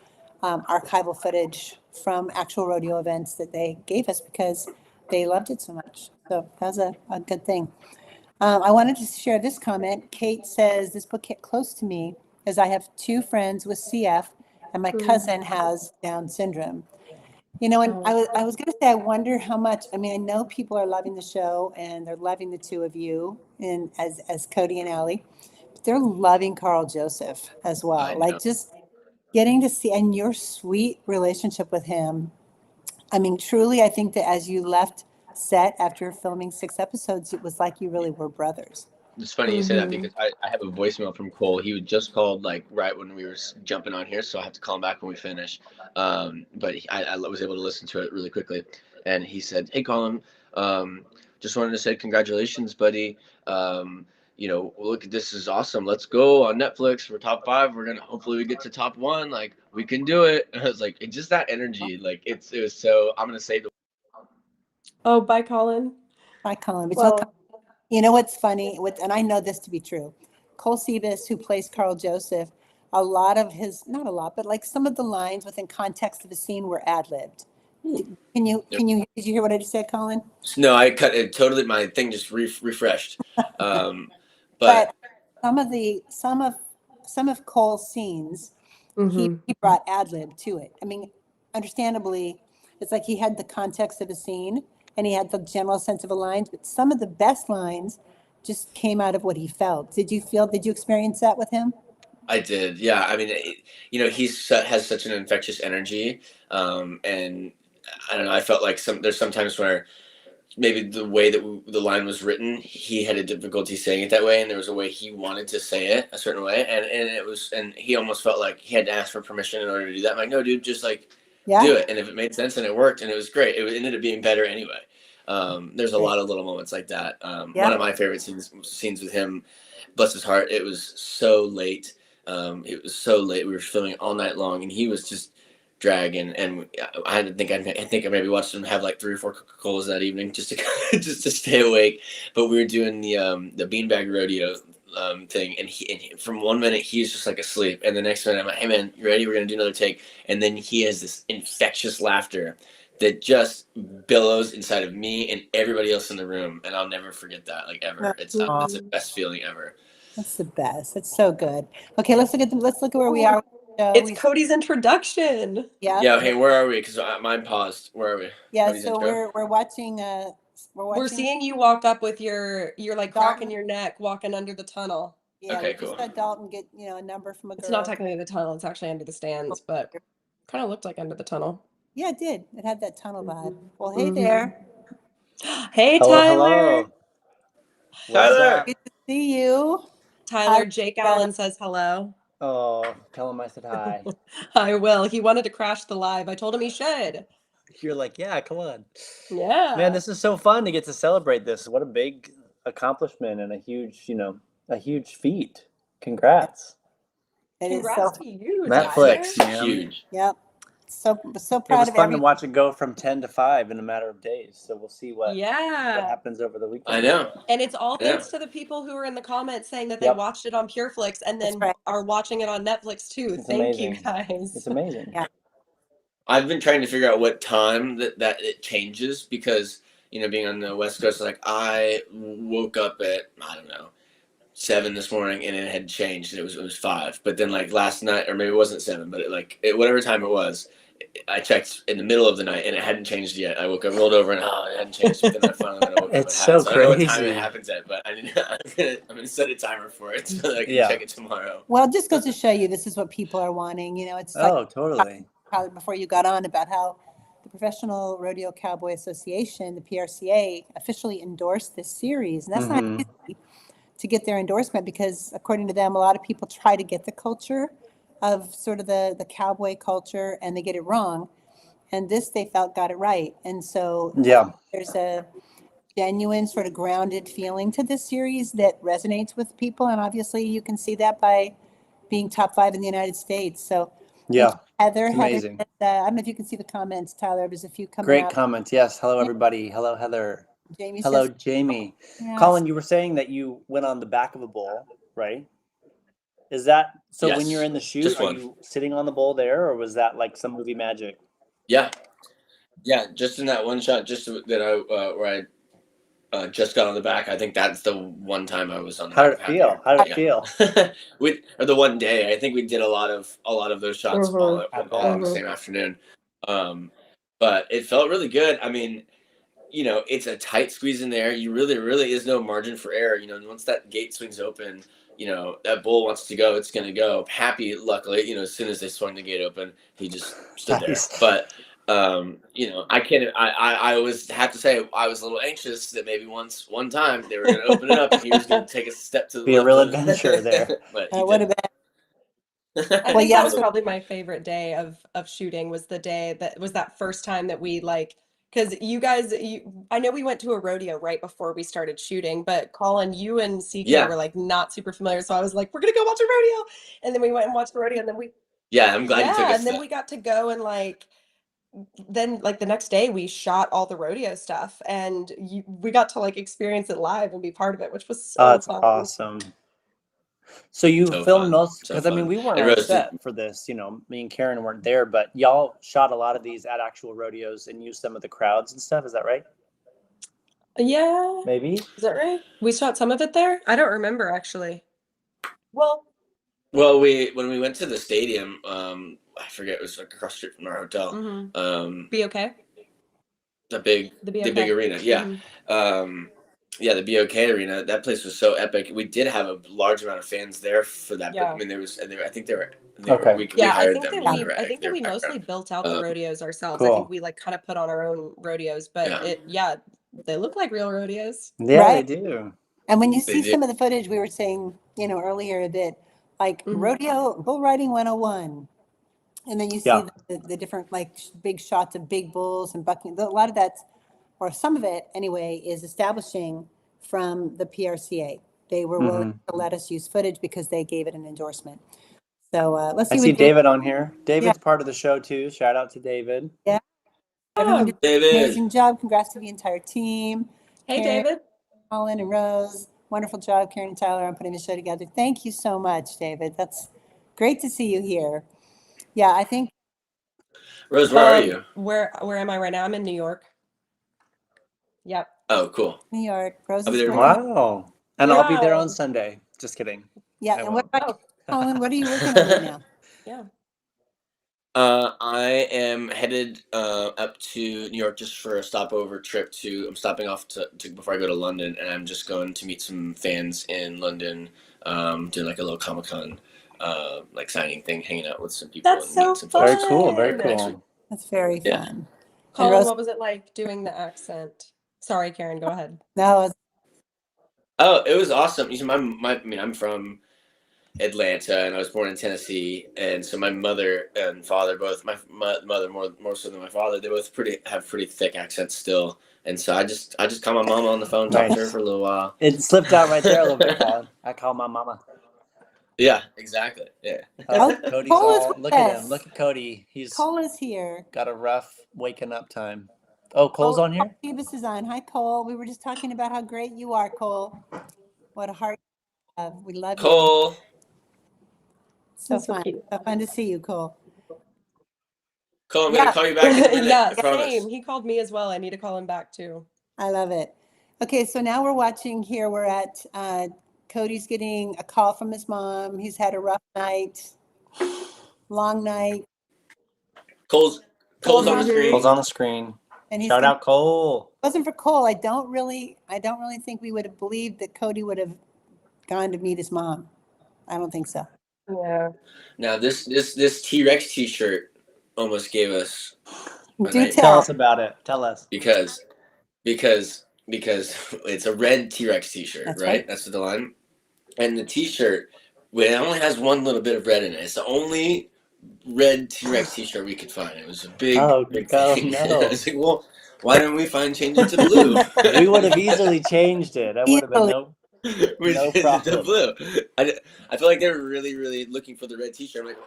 Speaker 1: archival footage from actual rodeo events that they gave us because they loved it so much. So that was a good thing. I wanted to share this comment. Kate says, this book hit close to me as I have 2 friends with CF and my cousin has Down syndrome. And I was going to say, I wonder how much, I mean, I know people are loving the show and they're loving the 2 of you and as Cody and Allie, but they're loving Carl Joseph as well.
Speaker 3: I know.
Speaker 1: Like just getting to see, and your sweet relationship with him. I mean, truly, I think that as you left set after filming 6 episodes, it was like you really were brothers.
Speaker 3: It's funny you say that because I have a voicemail from Cole. He was just called like right when we were jumping on here, so I have to call him back when we finish. But I was able to listen to it really quickly, and he said, "Hey, Colin, just wanted to say congratulations, buddy. Look, this is awesome. Let's go on Netflix. We're top 5. We're gonna hopefully we get to top 1. Like we can do it." And I was like, it's just that energy. Like it was so. I'm gonna say the.
Speaker 2: Oh, bye, Colin.
Speaker 1: Hi, Colin. But
Speaker 2: Well,
Speaker 1: you know what's funny? And I know this to be true. Cole Sebus, who plays Carl Joseph, a lot of his, not a lot, but like some of the lines within context of the scene were ad-libbed. Did you hear what I just said, Colin?
Speaker 3: No, I cut it totally. My thing just refreshed. But
Speaker 1: But some of Cole's scenes, he brought ad-lib to it. I mean, understandably, it's like he had the context of the scene and he had the general sense of the lines, but some of the best lines just came out of what he felt. Did you experience that with him?
Speaker 3: I did, yeah. I mean, has such an infectious energy, and I don't know. I felt like there's sometimes where maybe the way that the line was written, he had a difficulty saying it that way, and there was a way he wanted to say it a certain way, and he almost felt like he had to ask for permission in order to do that. I'm like, no, dude, just like do it. And if it made sense and it worked and it was great, it ended up being better anyway. There's a lot of little moments like that. One of my favorite scenes with him, bless his heart, it was so late. It was so late. We were filming all night long, and he was just drag, and I think I maybe watched him have like 3 or 4 Coca-Colas that evening just to just to stay awake. But we were doing the beanbag rodeo thing, and from one minute he's just like asleep, and the next minute I'm like, hey man, you ready? We're gonna do another take, and then he has this infectious laughter that just billows inside of me and everybody else in the room, and I'll never forget that, like, ever. It's the best feeling ever.
Speaker 1: That's the best. It's so good. Okay, let's look at where we are with the show.
Speaker 2: It's Cody's introduction.
Speaker 3: Yeah, hey, where are we? Because mine paused. Where are we?
Speaker 1: Yeah,
Speaker 3: Cody's
Speaker 1: so
Speaker 3: intro?
Speaker 1: we're watching
Speaker 2: We're seeing you walk up with you're like cracking
Speaker 1: Dalton.
Speaker 2: your neck, walking under the tunnel.
Speaker 1: Yeah,
Speaker 3: Okay,
Speaker 1: we just
Speaker 3: cool.
Speaker 1: saw Dalton get, a number from a girl.
Speaker 2: It's not technically the tunnel, it's actually under the stands, but kind of looked like under the tunnel.
Speaker 1: Yeah, it did. It had that tunnel vibe. Well, hey
Speaker 2: Mhm.
Speaker 1: there.
Speaker 2: Hey,
Speaker 4: Hello,
Speaker 2: Tyler.
Speaker 4: hello.
Speaker 3: Tyler!
Speaker 1: Good to see you.
Speaker 2: Tyler, Jake Allen says hello.
Speaker 4: Oh, tell him I said hi.
Speaker 2: I will. He wanted to crash the live. I told him he should.
Speaker 4: You're like, yeah, come on.
Speaker 2: Yeah.
Speaker 4: Man, this is so fun to get to celebrate this. What a big accomplishment and a huge feat. Congrats.
Speaker 1: It is
Speaker 2: Congrats
Speaker 1: so,
Speaker 2: to you,
Speaker 4: Netflix,
Speaker 2: Tyler.
Speaker 4: you know?
Speaker 3: Huge.
Speaker 1: yep. So
Speaker 4: It
Speaker 1: proud
Speaker 4: was
Speaker 1: of
Speaker 4: fun
Speaker 1: every.
Speaker 4: to watch it go from 10 to 5 in a matter of days. So we'll see what
Speaker 2: Yeah.
Speaker 4: happens over the weekend.
Speaker 3: I know.
Speaker 2: And it's all
Speaker 3: I know.
Speaker 2: thanks to the people who are in the comments saying that they
Speaker 4: Yep.
Speaker 2: watched it on PureFlix and
Speaker 1: That's
Speaker 2: then
Speaker 1: right.
Speaker 2: are watching it on Netflix too.
Speaker 4: It's
Speaker 2: Thank you
Speaker 4: amazing.
Speaker 2: guys.
Speaker 4: It's amazing.
Speaker 1: Yeah.
Speaker 3: I've been trying to figure out what time that it changes, because, being on the West Coast, like, I woke up at, I don't know, 7 this morning, and it had changed, and it was 5. But then, like, last night, or maybe it wasn't 7, but whatever time it was, I checked in the middle of the night, and it hadn't changed yet. I woke up, rolled over, and it hadn't changed. But then I finally woke up.
Speaker 4: It's
Speaker 3: it had.
Speaker 4: so
Speaker 3: I don't know what time
Speaker 4: crazy.
Speaker 3: it happens at, but I'm gonna set a timer for it so that I can
Speaker 4: Yeah.
Speaker 3: check it tomorrow.
Speaker 1: Well, it just goes to show you this is what people are wanting. It's like
Speaker 4: Oh, totally.
Speaker 1: probably before you got on about how the Professional Rodeo Cowboy Association, the PRCA, officially endorsed this series. And that's not
Speaker 4: Mhm.
Speaker 1: easy to get their endorsement, because according to them, a lot of people try to get the culture of sort of the cowboy culture, and they get it wrong. And this, they felt, got it right. And so
Speaker 4: Yeah.
Speaker 1: there's a genuine sort of grounded feeling to this series that resonates with people. And obviously you can see that by being top 5 in the United States. So
Speaker 4: Yeah.
Speaker 1: Heather,
Speaker 4: It's amazing.
Speaker 1: said, I don't know if you can see the comments, Tyler. There's a few coming
Speaker 4: Great
Speaker 1: out.
Speaker 4: comments. Yes. Hello, everybody. Hello, Heather.
Speaker 1: Jamie
Speaker 4: Hello,
Speaker 1: says,
Speaker 4: Jamie.
Speaker 1: yeah,
Speaker 4: Colin, you were saying that you went on the back of a bull, right? Is that so? When
Speaker 3: Yes,
Speaker 4: you're in the shoot,
Speaker 3: just
Speaker 4: are
Speaker 3: one.
Speaker 4: you sitting on the bull there, or was that like some movie magic?
Speaker 3: Yeah, just in that one shot, just that where I just got on the back. I think that's the one time I was on the
Speaker 4: How
Speaker 3: back.
Speaker 4: did it feel? How did it feel?
Speaker 3: Or the one day, I think we did a lot of those shots all in the same afternoon. But it felt really good. I mean, it's a tight squeeze in there. You really is no margin for error. And once that gate swings open, that bull wants to go, it's going to go. Happy, luckily, as soon as they swung the gate open, he just stood
Speaker 4: Nice.
Speaker 3: there. But, I can't, I always have to say, I was a little anxious that maybe one time they were going to open it up and he was going to take a step to the
Speaker 4: Be a
Speaker 3: left.
Speaker 4: real adventure there.
Speaker 3: But he
Speaker 1: would have
Speaker 3: didn't.
Speaker 1: been.
Speaker 2: I
Speaker 1: Well,
Speaker 2: think
Speaker 1: yeah,
Speaker 2: that was
Speaker 1: so-
Speaker 2: probably my favorite day of shooting, was the day that was that first time that we because you guys, I know we went to a rodeo right before we started shooting, but Colin, you and CK
Speaker 3: Yeah.
Speaker 2: were like not super familiar. So I was like, we're going to go watch a rodeo. And then we went and watched the rodeo, and then
Speaker 3: Yeah, I'm glad you took us
Speaker 2: and then we got to go and then the next day we shot all the rodeo stuff, and we got to experience it live and be part of it, which was so
Speaker 4: That's
Speaker 2: fun.
Speaker 4: awesome. So you
Speaker 3: So
Speaker 4: filmed
Speaker 3: fun.
Speaker 4: most,
Speaker 3: So
Speaker 4: because I mean,
Speaker 3: fun.
Speaker 4: we weren't
Speaker 3: And
Speaker 4: on
Speaker 3: Rose
Speaker 4: set for this. Me and Karen weren't there, but y'all shot a lot of these at actual rodeos and used some of the crowds and stuff. Is that right?
Speaker 2: Yeah.
Speaker 4: Maybe.
Speaker 2: Is that right? We shot some of it there? I don't remember actually. Well,
Speaker 3: Well, when we went to the stadium, I forget, it was across the street from our hotel.
Speaker 2: Be okay.
Speaker 3: The big arena, yeah. Yeah, the BOK arena. That place was so epic. We did have a large amount of fans there for that.
Speaker 2: Yeah.
Speaker 3: But I mean, I think they were.
Speaker 4: Okay.
Speaker 3: We
Speaker 2: Yeah, I
Speaker 3: hired
Speaker 2: think
Speaker 3: them.
Speaker 2: that I think that we mostly built out the rodeos ourselves. I think we kind of put on our own rodeos, but they look like real rodeos.
Speaker 4: Yeah,
Speaker 1: Right.
Speaker 4: they do.
Speaker 1: And when you
Speaker 3: They
Speaker 1: see
Speaker 3: do.
Speaker 1: some of the footage, we were saying, earlier that rodeo bull riding 101. And then you see
Speaker 4: Yeah.
Speaker 1: the different big shots of big bulls and bucking. A lot of that, or some of it anyway, is establishing from the PRCA. They were willing to let us use footage because they gave it an endorsement. So let's
Speaker 4: I
Speaker 1: see
Speaker 4: see
Speaker 1: what
Speaker 4: David on here. David's part of the show too. Shout out to David.
Speaker 1: everyone did an
Speaker 3: David.
Speaker 1: amazing job. Congrats to the entire team.
Speaker 2: Hey,
Speaker 1: Karen,
Speaker 2: David.
Speaker 1: Colin, and Rose. Wonderful job, Karen and Tyler, on putting the show together. Thank you so much, David. That's great to see you here. Yeah, I think
Speaker 3: Rose, where are you?
Speaker 2: Where am I right now? I'm in New York. Yep.
Speaker 3: Oh, cool.
Speaker 1: New York, Rose
Speaker 3: I'll
Speaker 1: is
Speaker 3: be there
Speaker 1: working.
Speaker 3: tomorrow.
Speaker 4: Wow. And I'll be there
Speaker 2: Wow.
Speaker 4: on Sunday. Just kidding.
Speaker 1: Yeah,
Speaker 4: I
Speaker 1: and what
Speaker 4: won't.
Speaker 1: about you, Colin? What are you working on right now?
Speaker 2: Yeah.
Speaker 3: I am headed up to New York just for a stopover trip I'm stopping off to before I go to London, and I'm just going to meet some fans in London, doing like a little Comic-Con like signing thing, hanging out with some people.
Speaker 2: That's
Speaker 3: and
Speaker 2: so
Speaker 3: meeting some folks.
Speaker 4: Very cool. Very
Speaker 2: fun.
Speaker 4: cool.
Speaker 1: That's very
Speaker 3: Yeah.
Speaker 1: fun. And
Speaker 2: Colin,
Speaker 1: Rose,
Speaker 2: what was it like doing the accent? Sorry, Karen, go ahead.
Speaker 1: no,
Speaker 3: Oh, it was awesome. You see, I mean, I'm from Atlanta, and I was born in Tennessee, and so my mother and father both, my mother more so than my father, they both have pretty thick accents still, and so I just called my mama on the phone, talked to her
Speaker 4: Nice.
Speaker 3: for a little while.
Speaker 4: It slipped out right there a little bit, Colin. I call my mama.
Speaker 3: Yeah, exactly. Yeah.
Speaker 1: Oh,
Speaker 4: Cody's
Speaker 1: Cole is
Speaker 4: all,
Speaker 1: with
Speaker 4: look at
Speaker 1: us.
Speaker 4: him. Look at Cody. He's
Speaker 1: Cole is here.
Speaker 4: got a rough waking up time. Oh, Cole's on here?
Speaker 1: Phoebus is on. Hi, Cole. We were just talking about how great you are, Cole. What a heart you have. We love you.
Speaker 3: Cole.
Speaker 1: So
Speaker 2: That's so
Speaker 1: fun.
Speaker 2: cute.
Speaker 1: So fun to see you, Cole.
Speaker 3: Cole, I'm
Speaker 1: Yeah.
Speaker 3: gonna call you back in a minute.
Speaker 2: Yeah,
Speaker 3: I promise.
Speaker 2: same. He called me as well. I need to call him back too.
Speaker 1: I love it. Okay, so now we're watching here. We're at Cody's getting a call from his mom. He's had a rough night, long night,
Speaker 3: Cole's on the
Speaker 2: Mhm.
Speaker 3: screen.
Speaker 4: Cole's on the screen.
Speaker 1: and he's
Speaker 4: Shout out Cole.
Speaker 1: If it wasn't for Cole, I don't really think we would have believed that Cody would have gone to meet his mom. I don't think so.
Speaker 2: Yeah.
Speaker 3: Now this T-Rex T-shirt almost gave us a
Speaker 1: Do
Speaker 3: nightmare.
Speaker 4: Tell
Speaker 1: tell.
Speaker 4: us about it. Tell us.
Speaker 3: because it's a red T-Rex T-shirt,
Speaker 1: That's
Speaker 3: right?
Speaker 1: right.
Speaker 3: That's the line. And the T-shirt, it only has one little bit of red in it. It's the only red T-Rex T-shirt we could find. It was a big
Speaker 4: Oh,
Speaker 3: thing.
Speaker 4: no.
Speaker 3: I was like, well, why didn't we change it to blue?
Speaker 4: We would have easily changed it. That would have been no.
Speaker 3: We
Speaker 4: No
Speaker 3: changed it to
Speaker 4: problem.
Speaker 3: blue. I feel like they were really, really looking for the red T-shirt. I'm like,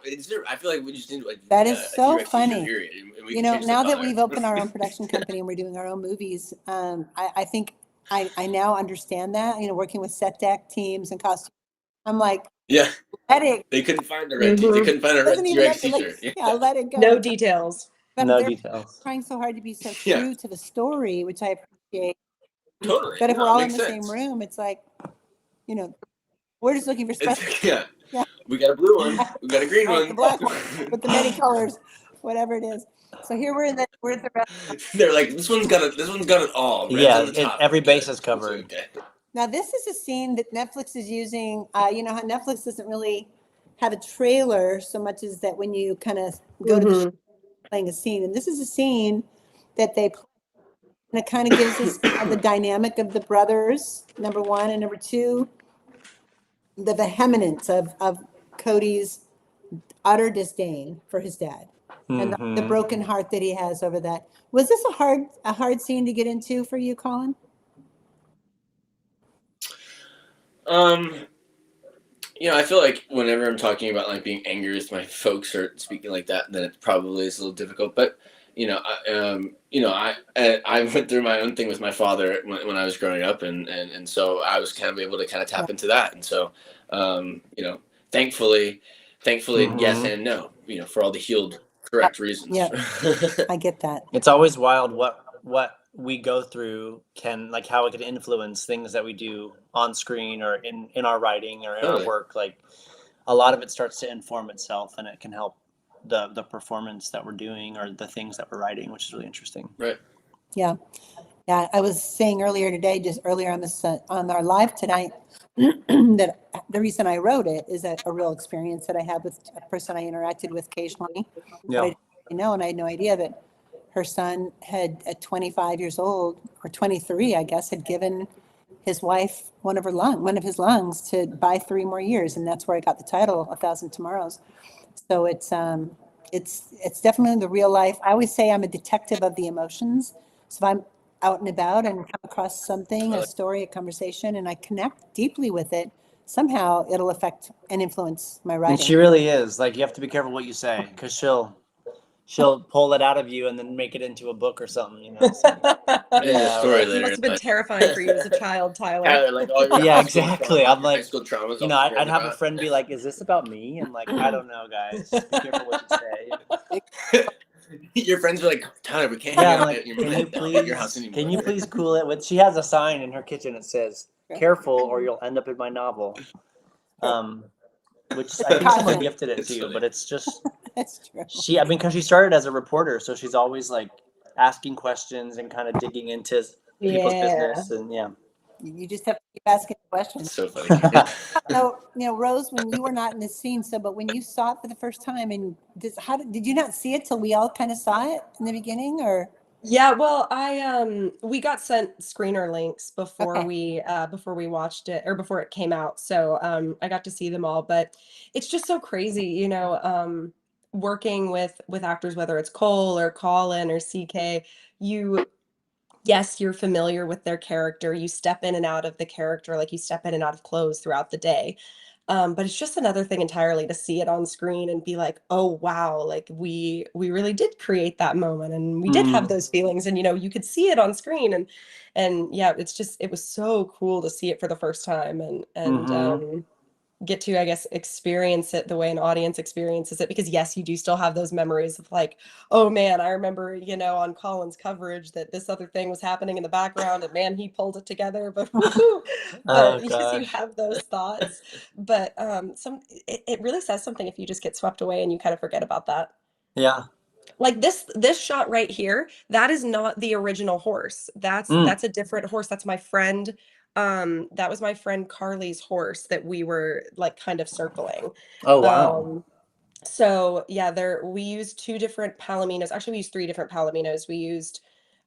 Speaker 3: I feel like we just need like
Speaker 1: That is
Speaker 3: a
Speaker 1: so
Speaker 3: T-Rex T-shirt,
Speaker 1: funny.
Speaker 3: period, and we
Speaker 1: You
Speaker 3: can
Speaker 1: know,
Speaker 3: change the
Speaker 1: now that
Speaker 3: color.
Speaker 1: we've opened our own production company and we're doing our own movies, I think I now understand that, working with set deck teams and costumes. I'm like,
Speaker 3: Yeah,
Speaker 1: let it,
Speaker 3: they couldn't find a red. They couldn't find a red
Speaker 1: doesn't even
Speaker 3: T-Rex
Speaker 1: have to,
Speaker 3: T-shirt.
Speaker 1: yeah, let it go.
Speaker 2: No details.
Speaker 1: But
Speaker 4: No
Speaker 1: they're
Speaker 4: details.
Speaker 1: trying so hard to be so
Speaker 3: Yeah.
Speaker 1: true to the story, which I appreciate.
Speaker 3: Totally.
Speaker 1: But if
Speaker 3: No,
Speaker 1: we're
Speaker 3: it
Speaker 1: all in
Speaker 3: makes
Speaker 1: the
Speaker 3: sense.
Speaker 1: same room, it's like, we're just looking for special.
Speaker 3: Yeah.
Speaker 1: Yeah.
Speaker 3: We got a blue one. We got a green
Speaker 1: Right,
Speaker 3: one.
Speaker 1: the black one with the many colors, whatever it is. So here we're at the rest.
Speaker 3: They're like, this one's got it all. Red's
Speaker 4: Yeah,
Speaker 3: on the top.
Speaker 4: every
Speaker 3: We're
Speaker 4: base
Speaker 3: good.
Speaker 4: is covered.
Speaker 3: Okay.
Speaker 1: Now this is a scene that Netflix is using. You know how Netflix doesn't really have a trailer so much as that when you kind of go to the show, playing a scene, and this is a scene that they play, and it kind of gives us the dynamic of the brothers, number one, and number two, the vehemence of Cody's utter disdain for his dad and the
Speaker 4: Mhm.
Speaker 1: broken heart that he has over that. Was this a hard scene to get into for you, Colin?
Speaker 3: I feel like whenever I'm talking about like being angry with my folks or speaking like that, then it probably is a little difficult. But I went through my own thing with my father when I was growing up, and so I was kind of able to kind of tap into that. And so, thankfully, yes and no, for all the healed, correct reasons.
Speaker 1: Yeah. I get that.
Speaker 4: It's always wild what we go through how it can influence things that we do on screen or in our writing or in
Speaker 3: Totally.
Speaker 4: our work. Like a lot of it starts to inform itself, and it can help the performance that we're doing or the things that we're writing, which is really interesting.
Speaker 3: Right.
Speaker 1: Yeah. I was saying earlier today, just earlier on this on our live tonight, that the reason I wrote it is a real experience that I had with a person I interacted with occasionally.
Speaker 4: Yeah.
Speaker 1: But and I had no idea that her son had, at 25 years old or 23, I guess, had given his wife one of his lungs to buy 3 more years, and that's where I got the title, 1,000 Tomorrows. So it's definitely the real life. I always say I'm a detective of the emotions. So if I'm out and about and come across something, a story, a conversation, and I connect deeply with it, somehow it'll affect and influence my
Speaker 4: And
Speaker 1: writing.
Speaker 4: she really is. Like, you have to be careful what you say, because she'll pull it out of you and then make it into a book or something, you know. So,
Speaker 3: Maybe a
Speaker 4: yeah,
Speaker 3: story
Speaker 4: right.
Speaker 2: It
Speaker 3: later.
Speaker 2: must have been
Speaker 3: but-
Speaker 2: terrifying for you as a child, Tyler.
Speaker 3: Tyler, like all your
Speaker 4: Yeah,
Speaker 3: high school
Speaker 4: exactly.
Speaker 3: trauma-
Speaker 4: I'm
Speaker 3: your high
Speaker 4: like,
Speaker 3: school traumas.
Speaker 4: you know, I'd have a friend be like, "Is this about me?" And like, I don't know, guys. Just be careful what you say.
Speaker 3: Your friends are like, Tyler, we can't
Speaker 4: Yeah,
Speaker 3: hang
Speaker 4: I'm
Speaker 3: out
Speaker 4: like,
Speaker 3: at your,
Speaker 4: can you
Speaker 3: at your house
Speaker 4: please,
Speaker 3: anymore.
Speaker 4: can you please cool it? With she has a sign in her kitchen that says, "Careful, or you'll end up in my novel." Which I think someone
Speaker 1: Caution.
Speaker 4: gifted it
Speaker 3: It's
Speaker 4: to you,
Speaker 3: funny.
Speaker 4: but it's just
Speaker 1: That's true.
Speaker 4: I mean, because she started as a reporter, so she's always like asking questions and kind of digging into people's
Speaker 2: Yeah.
Speaker 4: business, and yeah.
Speaker 1: You just have to keep asking questions.
Speaker 3: It's so funny.
Speaker 1: So, Rose, when you were not in this scene, but when you saw it for the first time, and did you not see it till we all kind of saw it in the beginning, or?
Speaker 2: Yeah, well, we got sent screener links before
Speaker 1: Okay.
Speaker 2: before we watched it, or before it came out. So I got to see them all, but it's just so crazy, working with actors, whether it's Cole or Colin or CK, yes, you're familiar with their character. You step in and out of the character, like you step in and out of clothes throughout the day. But it's just another thing entirely to see it on screen and be like, oh wow, like we really did create that moment, and we did have those feelings, and you could see it on screen, and yeah, it was so cool to see it for the first time, and get to, I guess, experience it the way an audience experiences it, because yes, you do still have those memories of like, oh man, I remember, on Colin's coverage that this other thing was happening in the background, and man, he pulled it together, but
Speaker 4: Oh,
Speaker 2: because you
Speaker 4: gosh.
Speaker 2: have those thoughts. But it really says something if you just get swept away and you kind of forget about that.
Speaker 4: Yeah.
Speaker 2: Like this shot right here, that is not the original horse. That's a different horse. That's my friend. That was my friend Carly's horse that we were like kind of circling.
Speaker 4: Oh, wow.
Speaker 2: So yeah, we used two different palominos. Actually, we used three different palominos. We used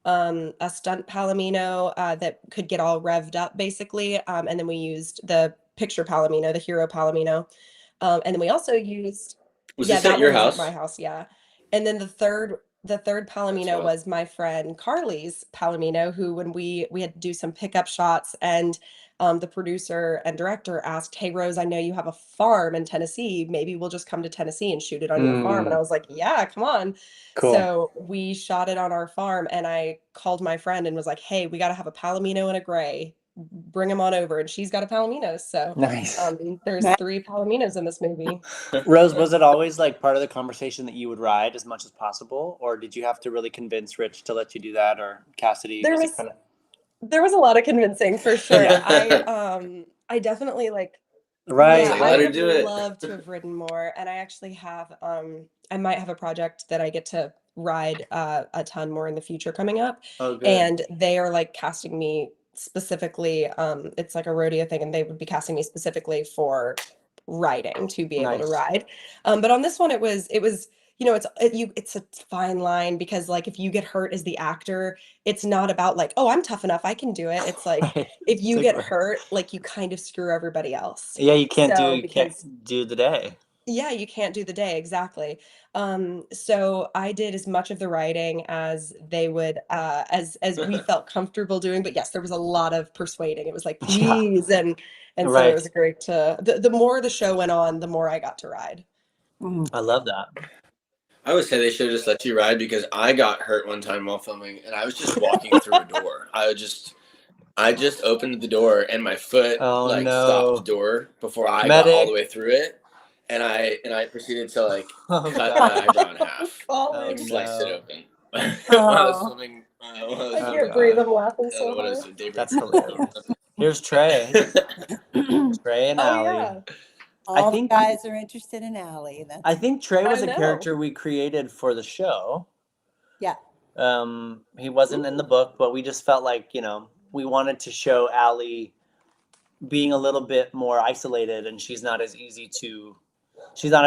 Speaker 2: a stunt palomino that could get all revved up basically. And then we used the picture palomino, the hero palomino. And then we also used,
Speaker 3: Was
Speaker 2: yeah,
Speaker 3: this
Speaker 2: that
Speaker 3: at your
Speaker 2: one was
Speaker 3: house?
Speaker 2: at my house, yeah. And then the third palomino
Speaker 3: wild.
Speaker 2: was my friend Carly's palomino, who when we had to do some pickup shots, and the producer and director asked, "Hey Rose, I know you have a farm in Tennessee. Maybe we'll just come to Tennessee and shoot it on your farm." And I was like, "Yeah, come on."
Speaker 4: Cool.
Speaker 2: So we shot it on our farm, and I called my friend and was like, "Hey, we got to have a palomino and a gray. Bring them on over." And she's got a palomino. So
Speaker 4: Nice.
Speaker 2: there's 3 palominos in this movie.
Speaker 4: Rose, was it always like part of the conversation that you would ride as much as possible, or did you have to really convince Rich to let you do that, or Cassidy?
Speaker 2: There
Speaker 4: was
Speaker 2: was
Speaker 4: it kind of...
Speaker 2: there was a lot of convincing for sure.
Speaker 4: Yeah.
Speaker 2: I definitely
Speaker 4: Right.
Speaker 2: yeah,
Speaker 3: Like,
Speaker 2: I
Speaker 3: let her
Speaker 2: would
Speaker 3: do it.
Speaker 2: love to have ridden more. And I actually have I might have a project that I get to ride a ton more in the future coming up.
Speaker 4: Oh, good.
Speaker 2: And they are like casting me specifically, it's like a rodeo thing, and they would be casting me specifically for riding, to be able to
Speaker 4: Nice.
Speaker 2: ride. But on this one it was it's a fine line, because like if you get hurt as the actor, it's not about like, oh, I'm tough enough, I can do it. It's like
Speaker 4: Right.
Speaker 2: if you
Speaker 4: It's
Speaker 2: get
Speaker 4: like,
Speaker 2: hurt, like you kind of screw everybody else.
Speaker 4: yeah, you can't
Speaker 2: Because
Speaker 4: do the day.
Speaker 2: yeah, you can't do the day, exactly. So I did as much of the writing as they would, as we felt comfortable doing. But yes, there was a lot of persuading. It was like,
Speaker 4: Yeah.
Speaker 2: please, and so
Speaker 4: Right.
Speaker 2: it was great to the more the show went on, the more I got to ride.
Speaker 4: I love that.
Speaker 3: I would say they should have just let you ride, because I got hurt one time while filming, and I was just walking through a door. I just opened the door, and my foot
Speaker 4: Oh, no.
Speaker 3: stopped the door before I got all the way through it, and I proceeded to
Speaker 4: Oh,
Speaker 3: cut
Speaker 4: God.
Speaker 3: the eyebrow in half,
Speaker 2: Falling.
Speaker 3: slice it
Speaker 4: no.
Speaker 3: open. When I was filming,
Speaker 2: I
Speaker 4: Oh,
Speaker 2: can't breathe.
Speaker 4: God.
Speaker 2: I'm laughing so
Speaker 3: what
Speaker 2: hard.
Speaker 3: is it? Daybreak.
Speaker 4: That's hilarious. Here's Trey. Trey and
Speaker 2: Oh
Speaker 4: Allie.
Speaker 2: yeah.
Speaker 1: All
Speaker 4: think-
Speaker 1: the guys are interested in Allie.
Speaker 4: I think Trey was
Speaker 2: I
Speaker 4: a
Speaker 2: know.
Speaker 4: character we created for the show.
Speaker 1: Yeah.
Speaker 4: He wasn't in the book, but we just felt like, we wanted to show Allie being a little bit more isolated, and she's not as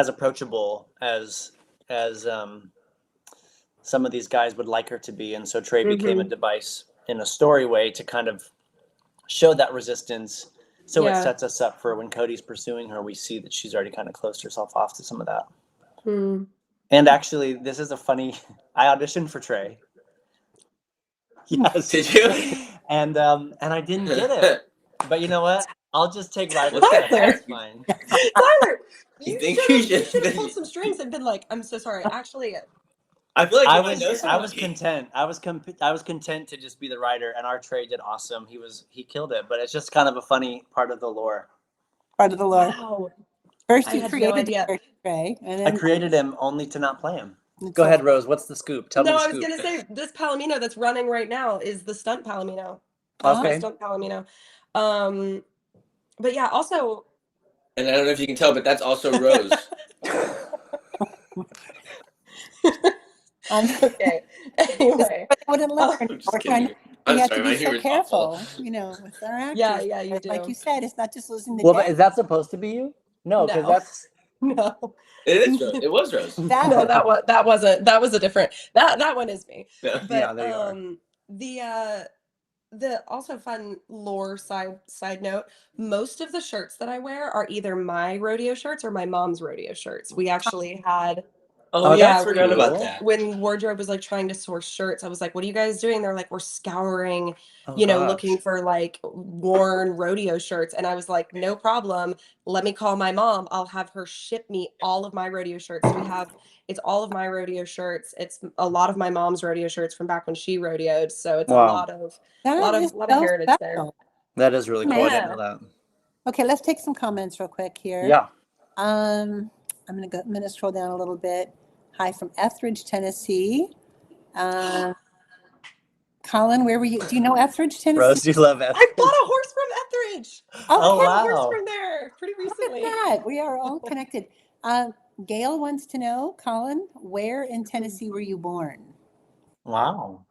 Speaker 4: approachable as some of these guys would like her to be. And so Trey became a device in a story way to kind of show that resistance. So it
Speaker 2: Yeah.
Speaker 4: sets us up for when Cody's pursuing her, we see that she's already kind of closed herself off to some of that. And actually, this is a funny, I auditioned for Trey. Yes.
Speaker 3: Did you?
Speaker 4: And I didn't get it. But you know what? I'll just take Ryder's
Speaker 3: What's
Speaker 4: cut.
Speaker 3: that?
Speaker 4: That's fine.
Speaker 2: Tyler,
Speaker 3: You
Speaker 2: you
Speaker 3: think
Speaker 2: should
Speaker 3: you
Speaker 2: have
Speaker 3: should-
Speaker 2: should have pulled some strings and been like, I'm so sorry. Actually,
Speaker 3: I feel like
Speaker 4: I
Speaker 3: you might know
Speaker 4: was
Speaker 3: somebody.
Speaker 4: content. I was content to just be the writer, and our Trey did awesome. He killed it, but it's just kind of a funny part of the lore.
Speaker 1: Part of the lore.
Speaker 2: wow.
Speaker 1: First,
Speaker 2: I
Speaker 1: you
Speaker 2: had no
Speaker 1: created the
Speaker 2: idea.
Speaker 1: character, Trey, and
Speaker 4: I
Speaker 1: then
Speaker 4: created him only to not play him.
Speaker 1: it's
Speaker 4: Go
Speaker 1: so-
Speaker 4: ahead, Rose. What's the scoop? Tell me
Speaker 2: No,
Speaker 4: the
Speaker 2: I was
Speaker 4: scoop.
Speaker 2: gonna say this Palomino that's running right now is the Stunt Palomino. That's my
Speaker 4: Okay.
Speaker 2: Stunt Palomino. But yeah, also
Speaker 3: And I don't know if you can tell, but that's also Rose.
Speaker 2: okay. Anyway.
Speaker 1: But they wouldn't let her.
Speaker 3: I'm just
Speaker 1: We're trying
Speaker 3: kidding.
Speaker 1: to,
Speaker 3: I'm
Speaker 1: we have
Speaker 3: sorry,
Speaker 1: to
Speaker 3: my
Speaker 1: be so
Speaker 3: humor's awful.
Speaker 1: careful, with our actors.
Speaker 2: Yeah, yeah, you
Speaker 1: But like
Speaker 2: do.
Speaker 1: you said, it's not just losing the
Speaker 4: Well,
Speaker 1: day.
Speaker 4: but is that supposed to be you? No, because
Speaker 2: No.
Speaker 4: that's
Speaker 2: No.
Speaker 3: It is Rose. It was Rose.
Speaker 1: That
Speaker 2: No, that wasn't that was a different that one is me.
Speaker 3: Yeah.
Speaker 2: But
Speaker 4: Yeah, there you are.
Speaker 2: The also fun lore side note, most of the shirts that I wear are either my rodeo shirts or my mom's rodeo shirts. We actually had
Speaker 3: Oh,
Speaker 4: Oh,
Speaker 3: yeah, I
Speaker 4: that's
Speaker 3: forgot about
Speaker 4: cool.
Speaker 3: that.
Speaker 2: when wardrobe was like trying to source shirts, I was like, what are you guys doing? They're like, we're scouring,
Speaker 4: Oh,
Speaker 2: looking
Speaker 4: gosh.
Speaker 2: for like worn rodeo shirts. And I was like, no problem. Let me call my mom. I'll have her ship me all of my rodeo shirts. So it's all of my rodeo shirts. It's a lot of my mom's rodeo shirts from back when she rodeoed. So it's
Speaker 4: Wow.
Speaker 2: a lot of
Speaker 1: that is
Speaker 2: lot
Speaker 1: so
Speaker 2: of heritage there.
Speaker 1: special.
Speaker 4: That is really cool. I didn't
Speaker 2: Yeah.
Speaker 4: know that.
Speaker 1: Okay, let's take some comments real quick here.
Speaker 4: Yeah.
Speaker 1: I'm gonna scroll down a little bit. Hi from Etheridge, Tennessee. Colin, where were you? Do you know Etheridge, Tennessee?
Speaker 4: Rose, you love it.
Speaker 2: I bought a horse from Etheridge.
Speaker 4: Oh,
Speaker 2: I bought a
Speaker 4: wow.
Speaker 2: horse from there pretty
Speaker 1: Look at
Speaker 2: recently.
Speaker 1: that. We are all connected. Gail wants to know, Colin, where in Tennessee were you born?
Speaker 4: Wow.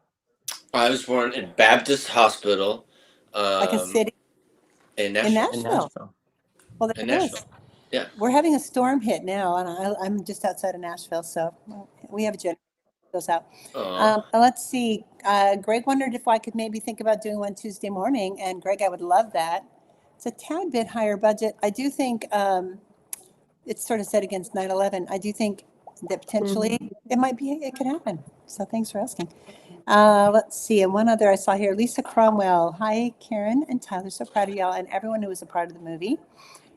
Speaker 3: I was born in Baptist Hospital.
Speaker 1: Like a city
Speaker 3: In
Speaker 1: in
Speaker 3: Nashville.
Speaker 4: In
Speaker 1: Nashville.
Speaker 4: Nashville.
Speaker 1: Well, there
Speaker 3: In
Speaker 1: it is.
Speaker 3: Nashville. Yeah.
Speaker 1: We're having a storm hit now, and I'm just outside of Nashville, so we have a generator that goes out. Let's see. Greg wondered if I could maybe think about doing one Tuesday morning, and Greg, I would love that. It's a tad bit higher budget. I do think it's sort of set against 9/11. I do think that potentially it could happen. So thanks for asking. Let's see. And one other I saw here, Lisa Cromwell. Hi, Karen and Tyler. So proud of y'all and everyone who was a part of the movie.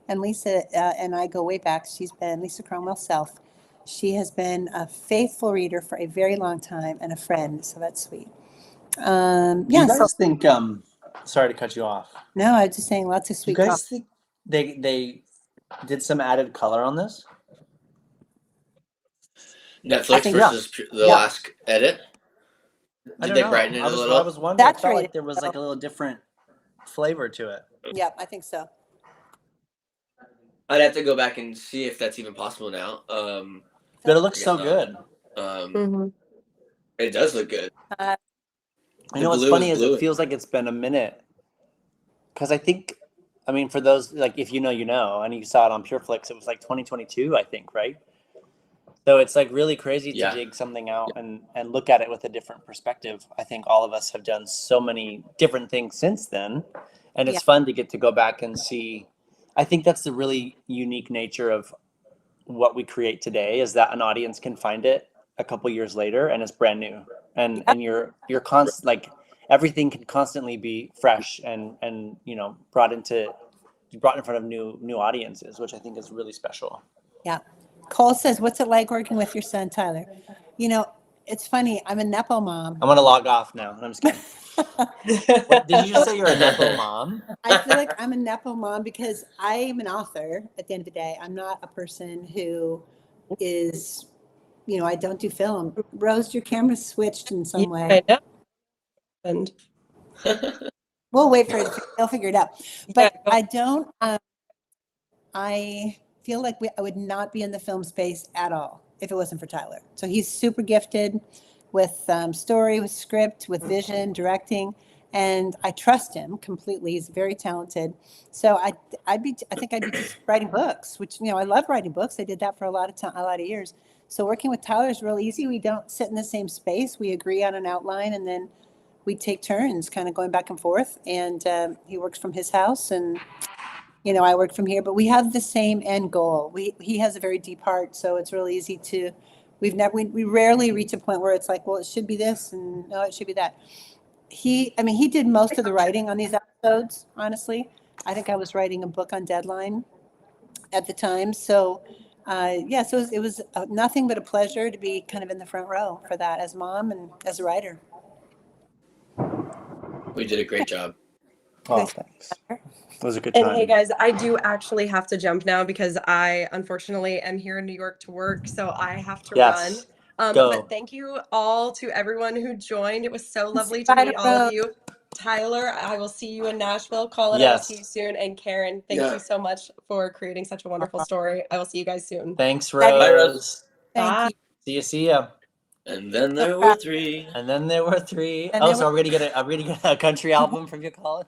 Speaker 1: And Lisa and I go way back. She's been Lisa Cromwell self. She has been a faithful reader for a very long time and a friend. So that's sweet.
Speaker 4: Do
Speaker 1: Yeah.
Speaker 4: you
Speaker 1: So
Speaker 4: guys think sorry to cut you off.
Speaker 1: no, I was just saying lots of
Speaker 4: Do
Speaker 1: sweet.
Speaker 4: you guys think they did some added color on this?
Speaker 3: Netflix
Speaker 1: think-
Speaker 3: versus the
Speaker 1: Yeah.
Speaker 3: last edit.
Speaker 4: I
Speaker 3: Did
Speaker 4: don't
Speaker 3: they
Speaker 4: know.
Speaker 3: brighten it
Speaker 4: I
Speaker 3: a
Speaker 4: was
Speaker 3: little?
Speaker 4: wondering.
Speaker 1: That's
Speaker 4: I felt
Speaker 1: right.
Speaker 4: like there was like a little different flavor to it.
Speaker 1: Yeah, I think so.
Speaker 3: I'd have to go back and see if that's even possible now.
Speaker 4: But it looks
Speaker 3: I
Speaker 4: so
Speaker 3: guess
Speaker 4: good.
Speaker 2: Mhm.
Speaker 3: It does look good.
Speaker 1: Uh,
Speaker 4: You know what's
Speaker 3: blue
Speaker 4: funny
Speaker 3: is
Speaker 4: is it
Speaker 3: blue.
Speaker 4: feels like it's been a minute. Because I think, I mean, for those, like, if you know, and you saw it on PureFlix, it was like 2022, I think, right? So it's like really crazy to
Speaker 3: Yeah.
Speaker 4: dig something out and look at it with a different perspective. I think all of us have done so many different things since then. And it's
Speaker 1: Yeah.
Speaker 4: fun to get to go back and see. I think that's the really unique nature of what we create today is that an audience can find it a couple years later and it's brand new. And you're constant, like everything can constantly be fresh and brought in front of new audiences, which I think is really special.
Speaker 1: Yeah. Cole says, what's it like working with your son, Tyler? It's funny. I'm a Nepo mom.
Speaker 4: I'm gonna log off now. I'm just kidding. What, did you just say you're a Nepo mom?
Speaker 1: I feel like I'm a Nepo mom because I am an author at the end of the day. I'm not a person who is, I don't do film. Rose, your camera's switched in some way.
Speaker 2: I know. And
Speaker 1: We'll wait for it. They'll figure it out. But
Speaker 2: Yeah.
Speaker 1: I don't, I feel like I would not be in the film space at all if it wasn't for Tyler. So he's super gifted with story, with script, with vision, directing, and I trust him completely. He's very talented. So I think I'd be just writing books, which I love writing books. I did that for a lot of years. So working with Tyler is real easy. We don't sit in the same space. We agree on an outline, and then we take turns, kind of going back and forth. And he works from his house, and I work from here. But we have the same end goal. He has a very deep heart, so it's really easy to. We rarely reach a point where it's like, well, it should be this, and no, it should be that. He did most of the writing on these episodes, honestly. I think I was writing a book on deadline at the time. So, so it was nothing but a pleasure to be kind of in the front row for that as mom and as a writer.
Speaker 3: We did a great job.
Speaker 4: Oh, thanks. It was a good
Speaker 2: And
Speaker 4: time.
Speaker 2: hey guys, I do actually have to jump now because I unfortunately am here in New York to work, so I have to run.
Speaker 4: Yes. Go.
Speaker 2: But thank you all to everyone who joined. It was so lovely to
Speaker 1: Spider
Speaker 2: meet all of
Speaker 1: Road.
Speaker 2: you. Tyler, I will see you in Nashville. Colin, I will see you
Speaker 4: Yes.
Speaker 2: soon. And Karen, thank you so much for creating such a wonderful story. I will see you guys soon.
Speaker 4: Thanks,
Speaker 1: Bye,
Speaker 4: Rose.
Speaker 1: Thank you.
Speaker 4: See ya.
Speaker 3: And then there were three.
Speaker 4: And then there were three.
Speaker 1: And
Speaker 4: Oh,
Speaker 1: there
Speaker 4: so are we gonna get a country album from you, Colin?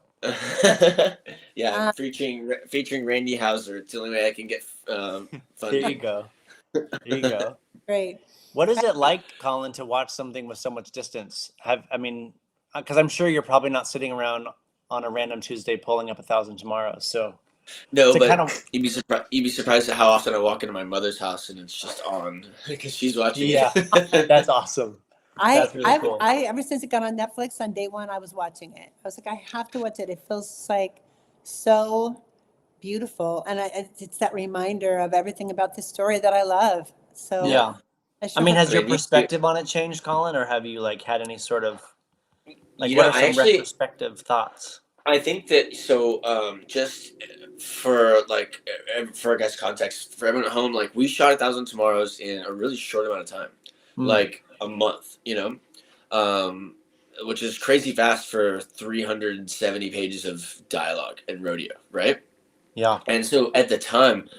Speaker 3: Yeah, featuring Randy Houser. It's the only way I can get
Speaker 4: Here
Speaker 3: funding.
Speaker 4: you go. Here you go.
Speaker 1: Great.
Speaker 4: What is it like, Colin, to watch something with so much distance? Because I'm sure you're probably not sitting around on a random Tuesday pulling up 1,000 Tomorrows. So
Speaker 3: No,
Speaker 4: to
Speaker 3: but
Speaker 4: kind of-
Speaker 3: you'd be surprised at how often I walk into my mother's house and it's just on because she's watching
Speaker 4: Yeah.
Speaker 3: it.
Speaker 4: That's awesome. That's really cool.
Speaker 1: I ever since it got on Netflix on day one, I was watching it. I was like, I have to watch it. It feels like so beautiful, and it's that reminder of everything about this story that I love. So
Speaker 4: Yeah.
Speaker 1: I
Speaker 4: I mean, has your
Speaker 3: I mean, you-
Speaker 4: perspective on it changed, Colin, or have you like had any sort of like
Speaker 3: You
Speaker 4: what
Speaker 3: know,
Speaker 4: are
Speaker 3: I
Speaker 4: some
Speaker 3: actually-
Speaker 4: retrospective thoughts?
Speaker 3: I think that just for for I guess context for everyone at home, like we shot 1,000 Tomorrows in a really short amount of time, like a month, which is crazy fast for 370 pages of dialogue and rodeo, right?
Speaker 4: Yeah.
Speaker 3: And so at the time,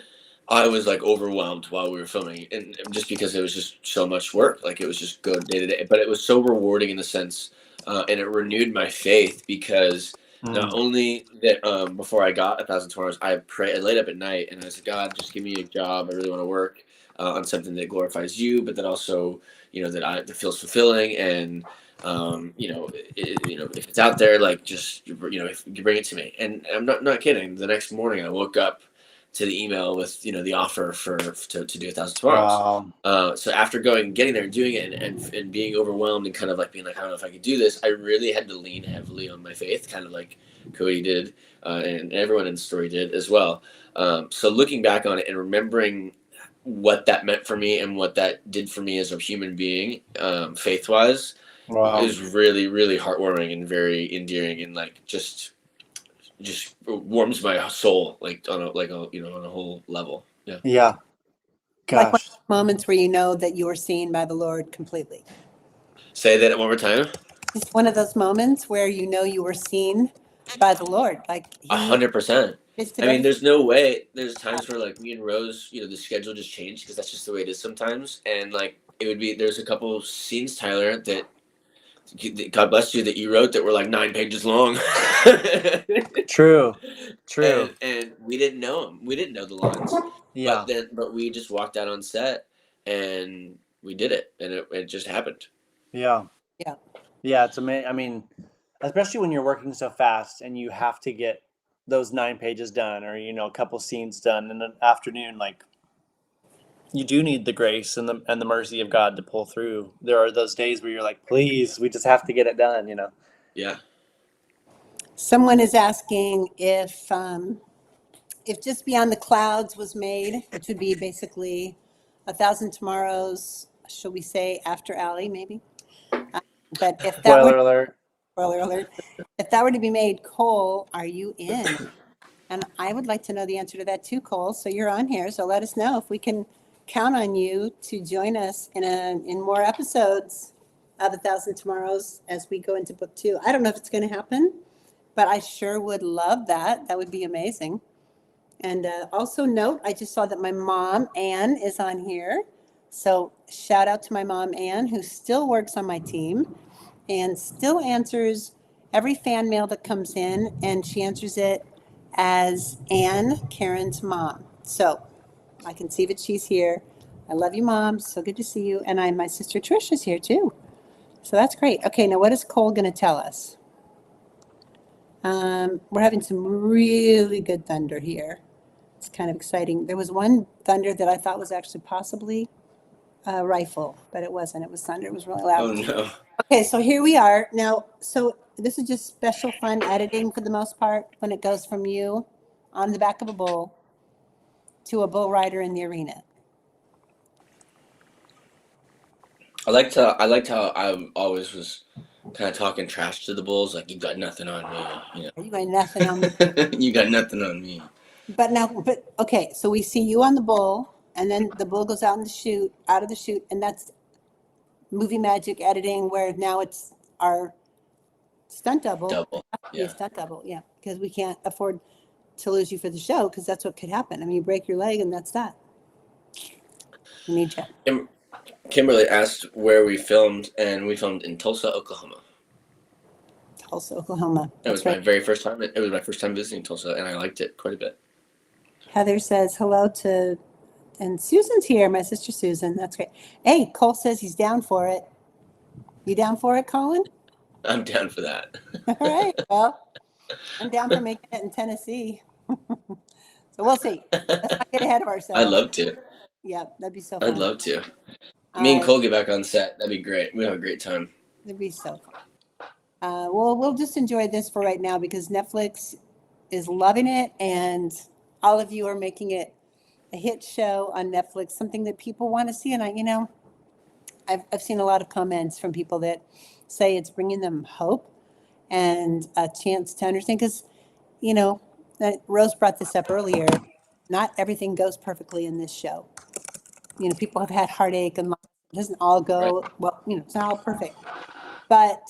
Speaker 3: I was like overwhelmed while we were filming, and just because it was just so much work, like it was just good day to day. But it was so rewarding in the sense, and it renewed my faith because not only that before I got 1,000 Tomorrows, I laid up at night and I said, God, just give me a job. I really want to work on something that glorifies you, but that also that feels fulfilling and. If it's out there, like just if you bring it to me, and I'm not kidding. The next morning, I woke up to the email with the offer to do 1,000 Tomorrows.
Speaker 4: Wow.
Speaker 3: So after getting there and doing it and being overwhelmed and kind of like being like I don't know if I could do this, I really had to lean heavily on my faith, kind of like Cody did and everyone in the story did as well. So looking back on it and remembering what that meant for me and what that did for me as a human being, faith-wise.
Speaker 4: Wow.
Speaker 3: It was really, really heartwarming and very endearing, and like just warms my soul, like on a whole level. Yeah.
Speaker 4: Yeah.
Speaker 1: like one
Speaker 4: Gosh.
Speaker 1: of those moments where you know that you are seen by the Lord completely.
Speaker 3: Say that one more time.
Speaker 1: Just one of those moments where you know you were seen by the Lord, like
Speaker 3: 100%.
Speaker 1: just
Speaker 3: I mean, there's no way. There's times where like me and Rose, the schedule just changed because that's just the way it is sometimes. And like it would be, there's a couple scenes, Tyler, that God bless you, that you wrote that were like 9 pages long.
Speaker 4: True.
Speaker 3: And we didn't know them. We didn't know the lines.
Speaker 4: Yeah.
Speaker 3: But we just walked out on set and we did it, and it just happened.
Speaker 4: Yeah.
Speaker 1: Yeah.
Speaker 4: Yeah. It's amazing. I mean, especially when you're working so fast and you have to get those 9 pages done or, a couple scenes done in an afternoon, like you do need the grace and the mercy of God to pull through. There are those days where you're like, please, we just have to get it done,
Speaker 3: Yeah.
Speaker 1: Someone is asking if Just Beyond the Clouds was made, which would be basically 1,000 Tomorrows, shall we say, after Allie, maybe. But if that
Speaker 4: Spoiler alert.
Speaker 1: if that were to be made, Cole, are you in? And I would like to know the answer to that too, Cole. So you're on here, so let us know if we can count on you to join us in more episodes of 1,000 Tomorrows as we go into book 2. I don't know if it's going to happen, but I sure would love that. That would be amazing. And also note, I just saw that my mom, Ann, is on here. So shout out to my mom, Ann, who still works on my team and still answers every fan mail that comes in. And she answers it as Ann, Karen's mom. So I can see that she's here. I love you, Mom. So good to see you. And my sister Trish is here too. So that's great. Okay, now what is Cole going to tell us? We're having some really good thunder here. It's kind of exciting. There was one thunder that I thought was actually possibly a rifle, but it wasn't. It was thunder. It was really loud.
Speaker 3: Oh no.
Speaker 1: Okay, so here we are. Now, so this is just special fun editing for the most part when it goes from you on the back of a bull to a bull rider in the arena.
Speaker 3: I liked how I always was kind of talking trash to the bulls, like you got nothing on me, you
Speaker 1: You got nothing on me.
Speaker 3: know. You got nothing on me.
Speaker 1: But okay, so we see you on the bull, and then the bull goes out of the chute, and that's movie magic editing where now it's our stunt double.
Speaker 3: Double.
Speaker 1: Yeah,
Speaker 3: Yeah.
Speaker 1: stunt double, yeah, because we can't afford to lose you for the show because that's what could happen. I mean, you break your leg and that's that. We need you.
Speaker 3: Kimberly asked where we filmed, and we filmed in Tulsa, Oklahoma.
Speaker 1: Tulsa, Oklahoma.
Speaker 3: It was my very first time. It was my first time visiting Tulsa, and I liked it quite a bit.
Speaker 1: Heather says hello to, and Susan's here, my sister Susan. That's great. Hey, Cole says he's down for it. You down for it, Colin?
Speaker 3: I'm down for that.
Speaker 1: All right. Well, I'm down for making it in Tennessee. So we'll see. Let's not get ahead of ourselves.
Speaker 3: I'd love to.
Speaker 1: Yeah, that'd be so fun.
Speaker 3: I'd love to.
Speaker 1: All
Speaker 3: Me and
Speaker 1: right.
Speaker 3: Cole get back on set. That'd be great. We'd have a great time.
Speaker 1: It'd be so fun. Well, we'll just enjoy this for right now because Netflix is loving it, and all of you are making it a hit show on Netflix, something that people want to see. And I've seen a lot of comments from people that say it's bringing them hope and a chance to understand. Because that Rose brought this up earlier. Not everything goes perfectly in this show. People have had heartache and loss. It doesn't all go well. It's not all perfect, but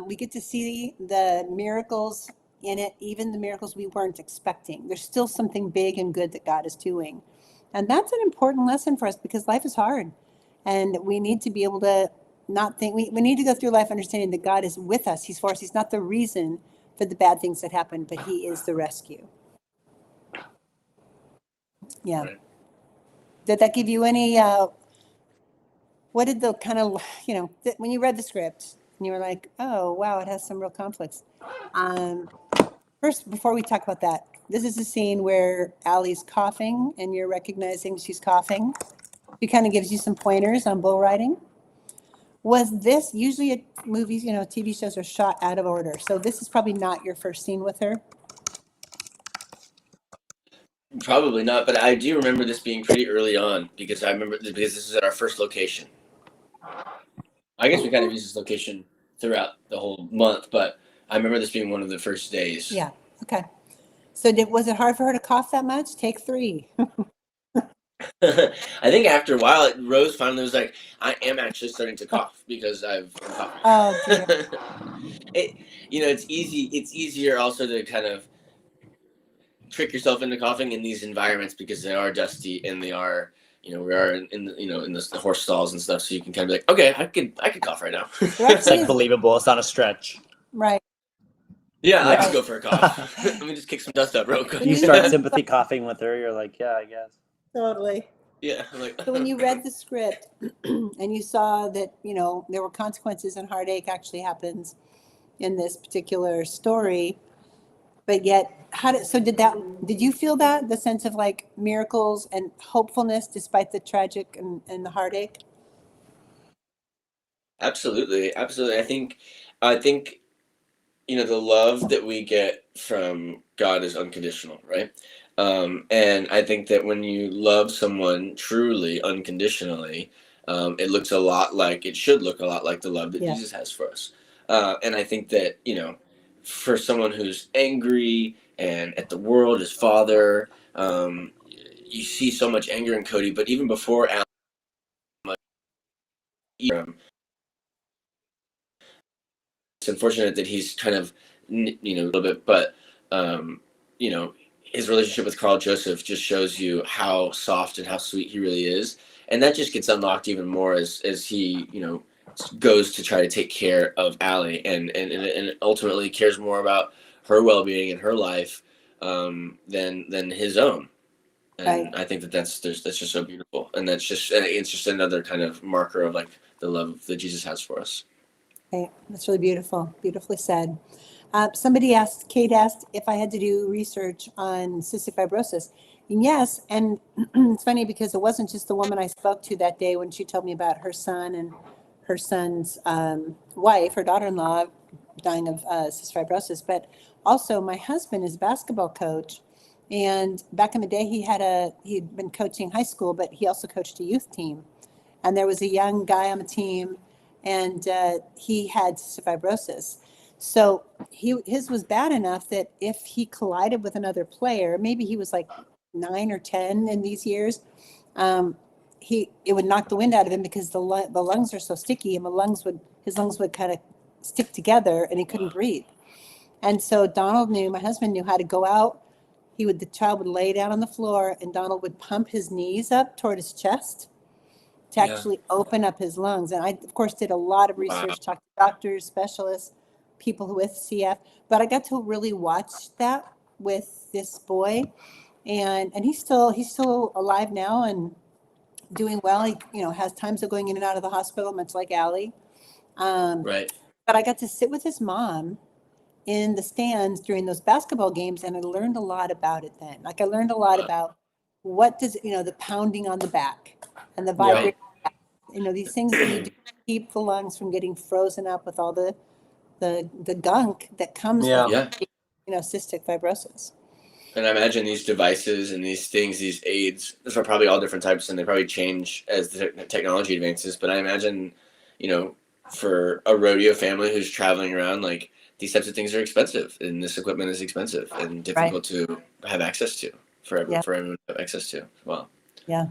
Speaker 1: we get to see the miracles in it, even the miracles we weren't expecting. There's still something big and good that God is doing. And that's an important lesson for us because life is hard. And we need to be able to not think, we need to go through life understanding that God is with us. He's for us. He's not the reason for the bad things that happen, but He is the rescue. Yeah.
Speaker 3: Right.
Speaker 1: Did that give you any, what did the kind of, when you read the script and you were like, oh, wow, it has some real conflicts. First, before we talk about that, this is a scene where Allie's coughing and you're recognizing she's coughing. She kind of gives you some pointers on bull riding. Was this usually movies, TV shows are shot out of order. So this is probably not your first scene with her.
Speaker 3: Probably not, but I do remember this being pretty early on because this is at our first location. I guess we kind of used this location throughout the whole month, but I remember this being one of the first days.
Speaker 1: Yeah. Okay. So was it hard for her to cough that much? Take 3.
Speaker 3: I think after a while, Rose finally was like, I am actually starting to cough because I'm coughing.
Speaker 1: Oh, dear.
Speaker 3: It's easier also to kind of trick yourself into coughing in these environments because they are dusty and they are, we are in the horse stalls and stuff. So you can kind of be like, okay, I could cough right now.
Speaker 4: It's like believable. It's not a stretch.
Speaker 1: Right.
Speaker 3: Yeah, I could go for a cough. Let me just kick some dust up real quick.
Speaker 4: You start sympathy coughing with her. You're like, yeah, I guess.
Speaker 1: Totally.
Speaker 3: Yeah. I'm like,
Speaker 1: So when you read the script and you saw that, there were consequences and heartache actually happens in this particular story, but yet did you feel that the sense of like miracles and hopefulness despite the tragic and the heartache?
Speaker 3: Absolutely. I think the love that we get from God is unconditional, right? And I think that when you love someone truly unconditionally, it should look a lot like the love that Jesus has for us. And I think that, for someone who's angry and at the world, his father, you see so much anger in Cody, but even before Alan, it's unfortunate that he's kind of, a little bit, but, his relationship with Carl Joseph just shows you how soft and how sweet he really is. And that just gets unlocked even more as he, goes to try to take care of Allie and ultimately cares more about her well-being and her life than his own. And
Speaker 1: Right.
Speaker 3: I think that's just so beautiful. And it's just another kind of marker of like the love that Jesus has for us.
Speaker 1: Okay, that's really beautiful. Beautifully said. Kate asked if I had to do research on cystic fibrosis. And yes, and it's funny because it wasn't just the woman I spoke to that day when she told me about her son and her son's wife, her daughter-in-law, dying of cystic fibrosis. But also, my husband is a basketball coach, and back in the day, he'd been coaching high school, but he also coached a youth team. And there was a young guy on the team, and he had cystic fibrosis. So his was bad enough that if he collided with another player, maybe he was like 9 or 10 in these years, it would knock the wind out of him because the lungs are so sticky, and his lungs would kind of stick together, and he couldn't breathe. And so my husband knew how to go out. The child would lay down on the floor, and Donald would pump his knees up toward his chest to actually open up his lungs. And I, of course, did a lot of research, talked to doctors, specialists, people with CF, but I got to really watch that with this boy, and he's still alive now and doing well. He, has times of going in and out of the hospital, much like Allie.
Speaker 3: Right.
Speaker 1: But I got to sit with his mom in the stands during those basketball games, and I learned a lot about it then. Like I learned a lot about what does, the pounding on the back and the vibrating, these things that you do to keep the lungs from getting frozen up with all the gunk that comes from cystic fibrosis.
Speaker 3: And I imagine these devices and these things, these aids, those are probably all different types, and they probably change as the technology advances. But I imagine, for a rodeo family who's traveling around, like these types of things are expensive, and this equipment is expensive and difficult to have access to for everyone to have access to as well.
Speaker 1: Yeah.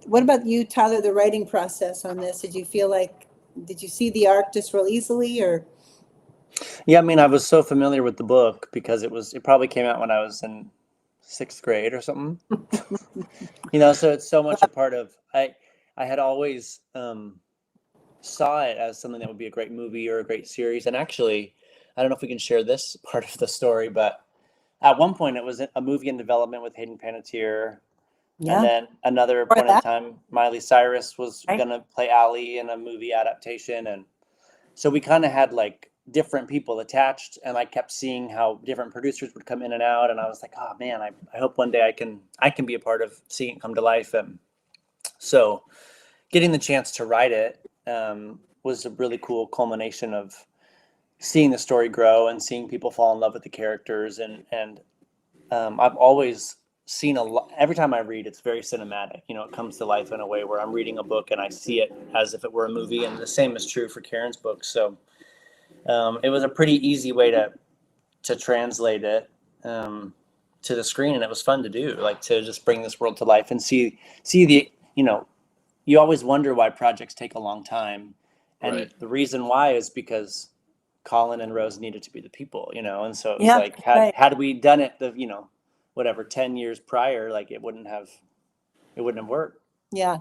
Speaker 1: What about you, Tyler, the writing process on this? Did you see the arc just real easily, or?
Speaker 4: Yeah, I mean, I was so familiar with the book because it probably came out when I was in 6th grade or something. So it's so much a part of, I had always saw it as something that would be a great movie or a great series. And actually, I don't know if we can share this part of the story, but at one point it was a movie in development with Hayden Panettiere. Yeah. And then another point in time, Miley Cyrus was going to play Allie in a movie adaptation. And so we kind of had like different people attached, and I kept seeing how different producers would come in and out. And I was like, oh man, I hope one day I can be a part of seeing it come to life. And so getting the chance to write it was a really cool culmination of seeing the story grow and seeing people fall in love with the characters. And I've always seen every time I read, it's very cinematic. It comes to life in a way where I'm reading a book and I see it as if it were a movie. And the same is true for Karen's book. So it was a pretty easy way to translate it to the screen, and it was fun to do, like to just bring this world to life and see the, you always wonder why projects take a long time, and the reason why is because Colin and Rose needed to be the people, and so it was like had we done it 10 years prior, like it wouldn't have worked.
Speaker 1: Yeah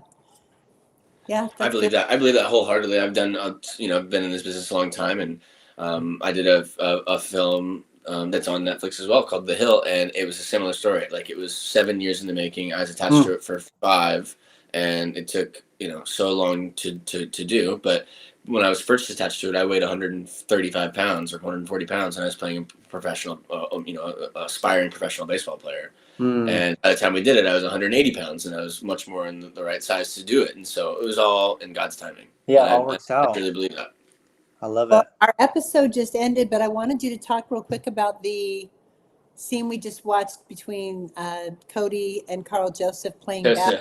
Speaker 3: I believe that wholeheartedly. I've done I've been in this business a long time, and I did a film that's on Netflix as well called The Hill, and it was a similar story. Like it was 7 years in the making. I was attached to it for 5, and it took so long to do. But when I was first attached to it, I weighed 135 pounds or 140 pounds, and I was playing a professional, aspiring professional baseball player. And by the time we did it, I was 180 pounds, and I was much more in the right size to do it. And so it was all in God's timing.
Speaker 4: Yeah, it all works out.
Speaker 3: I really believe that.
Speaker 4: I love it.
Speaker 1: Our episode just ended, but I wanted you to talk real quick about the scene we just watched between Cody and Carl Joseph playing basketball.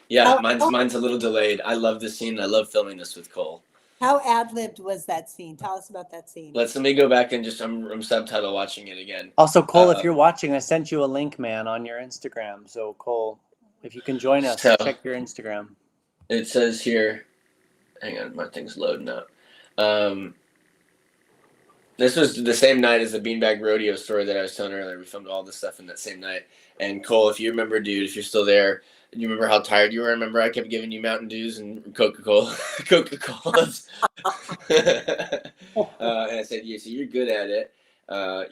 Speaker 3: Yeah, mine's a little delayed. I love this scene. I love filming this with Cole.
Speaker 1: How ad-libbed was that scene? Tell us about that scene.
Speaker 3: Let me go back and I'm subtitle watching it again.
Speaker 4: Also, Cole, if you're watching, I sent you a link, man, on your Instagram. So, Cole, if you can join us, check your Instagram.
Speaker 3: It says here, hang on, my thing's loading up. This was the same night as the beanbag rodeo story that I was telling earlier. We filmed all this stuff in that same night. And Cole, if you remember, dude, if you're still there, you remember how tired you were? Remember I kept giving you Mountain Dews and Coca-Colas. And I said, yeah, so you're good at it.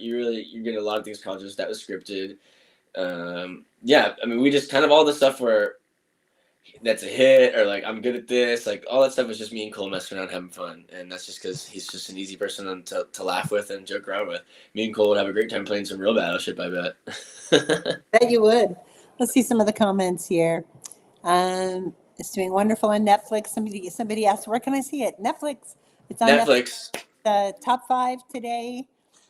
Speaker 3: You're getting a lot of things conscious. That was scripted. We just kind of all the stuff where that's a hit, or like I'm good at this, like all that stuff was just me and Cole messing around having fun. And that's just because he's just an easy person to laugh with and joke around with. Me and Cole would have a great time playing some real battleship, I bet.
Speaker 1: Bet you would. Let's see some of the comments here. It's doing wonderful on Netflix. Somebody asked, where can I see it? Netflix. It's on
Speaker 3: Netflix.
Speaker 1: top 5 today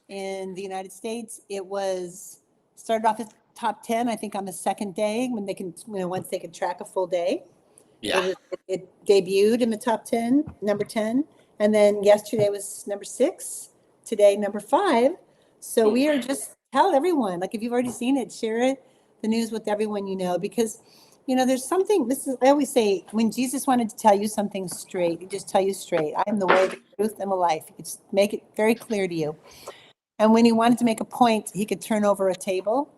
Speaker 1: in the United States. It was started off as top 10, I think, on the second day when they can, once they could track a full day.
Speaker 3: Yeah.
Speaker 1: It debuted in the top 10, number 10, and then yesterday was number 6, today number 5. So we are just tell everyone, like if you've already seen it, share it, the news with everyone you know, because there's something. I always say, when Jesus wanted to tell you something straight, he just tell you straight. I am the way, the truth, and the life. He could just make it very clear to you. And when he wanted to make a point, he could turn over a table.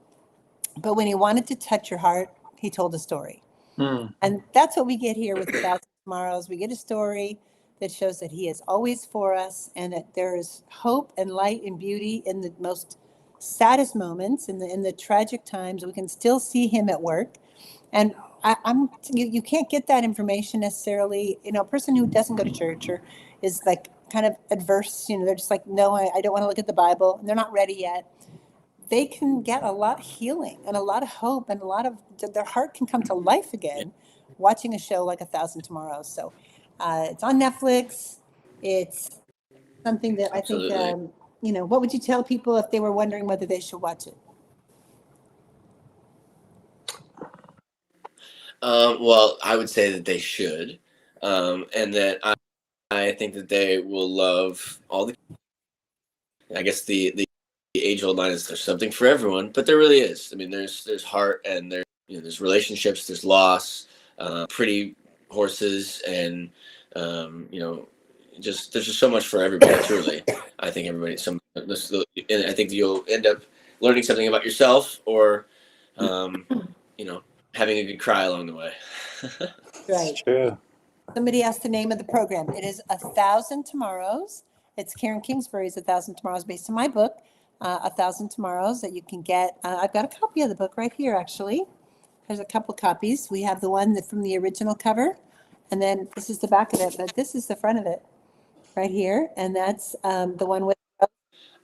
Speaker 1: But when he wanted to touch your heart, he told a story. And that's what we get here with 1,000 Tomorrows. We get a story that shows that he is always for us, and that there is hope and light and beauty in the most saddest moments, in the tragic times. We can still see him at work. And you can't get that information necessarily. A person who doesn't go to church or is like kind of adverse, they're just like, no, I don't want to look at the Bible, and they're not ready yet. They can get a lot of healing and a lot of hope, and their heart can come to life again watching a show like 1,000 Tomorrows. So it's on Netflix. It's something that I think, what would you tell people if they were wondering whether they should watch it?
Speaker 3: Well, I would say that they should, and that I think that they will love all the. I guess the age-old line is there's something for everyone, but there really is. I mean, there's heart, and there's relationships, there's loss, pretty horses, and there's just so much for everybody. Truly, I think everybody. And I think you'll end up learning something about yourself, or having a good cry along the way.
Speaker 1: Right.
Speaker 4: It's true.
Speaker 1: Somebody asked the name of the program. It is 1,000 Tomorrows. It's Karen Kingsbury's 1,000 Tomorrows, based on my book, 1,000 Tomorrows, that you can get. I've got a copy of the book right here, actually. There's a couple copies. We have the one from the original cover, and then this is the back of it, but this is the front of it right here, and that's the one with.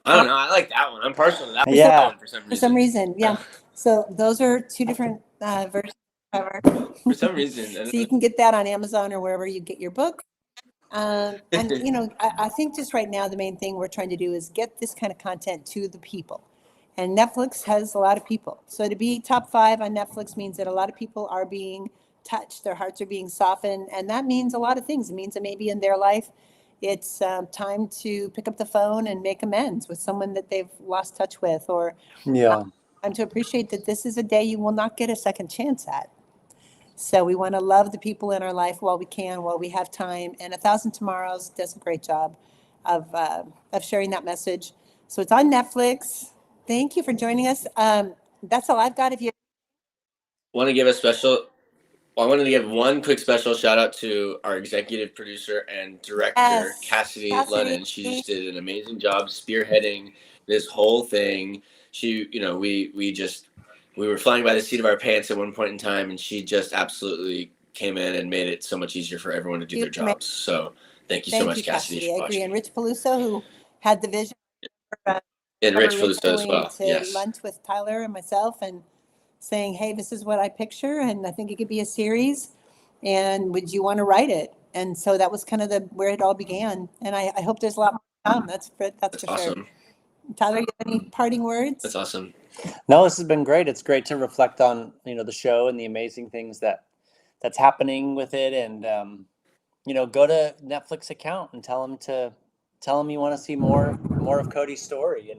Speaker 3: I don't know. I like that one. I'm partial to that
Speaker 4: Yeah.
Speaker 3: one for some reason.
Speaker 1: For some reason, yeah. So those are 2 different versions of the cover.
Speaker 3: For some reason.
Speaker 1: So you can get that on Amazon or wherever you get your book. And I think just right now the main thing we're trying to do is get this kind of content to the people. And Netflix has a lot of people. So to be top 5 on Netflix means that a lot of people are being touched, their hearts are being softened, and that means a lot of things. It means that maybe in their life it's time to pick up the phone and make amends with someone that they've lost touch with, or to appreciate that this is a day you will not get a second chance at. So we want to love the people in our life while we can, while we have time. And 1,000 Tomorrows does a great job of sharing that message. So it's on Netflix. Thank you for joining us. That's all I've got. If you
Speaker 3: want to give I wanted to give one quick special shout out to our executive producer and director, Cassidy Lennon. She just did an amazing job spearheading this whole thing. She, we were flying by the seat of our pants at one point in time, and she just absolutely came in and made it so much easier for everyone to do their jobs. So thank you so much, Cassidy.
Speaker 1: I agree. And Rich Peluso, who had the vision.
Speaker 3: And Rich Peluso as well.
Speaker 1: To lunch with Tyler and myself and saying, hey, this is what I picture, and I think it could be a series, and would you want to write it? And so that was kind of where it all began. And I hope there's a lot more to come. That's for
Speaker 3: awesome.
Speaker 1: Sure. Tyler, you have any parting words?
Speaker 3: That's awesome.
Speaker 4: No, this has been great. It's great to reflect on, the show and the amazing things that's happening with it. And, go to Netflix account and tell them you want to see more of Cody's story,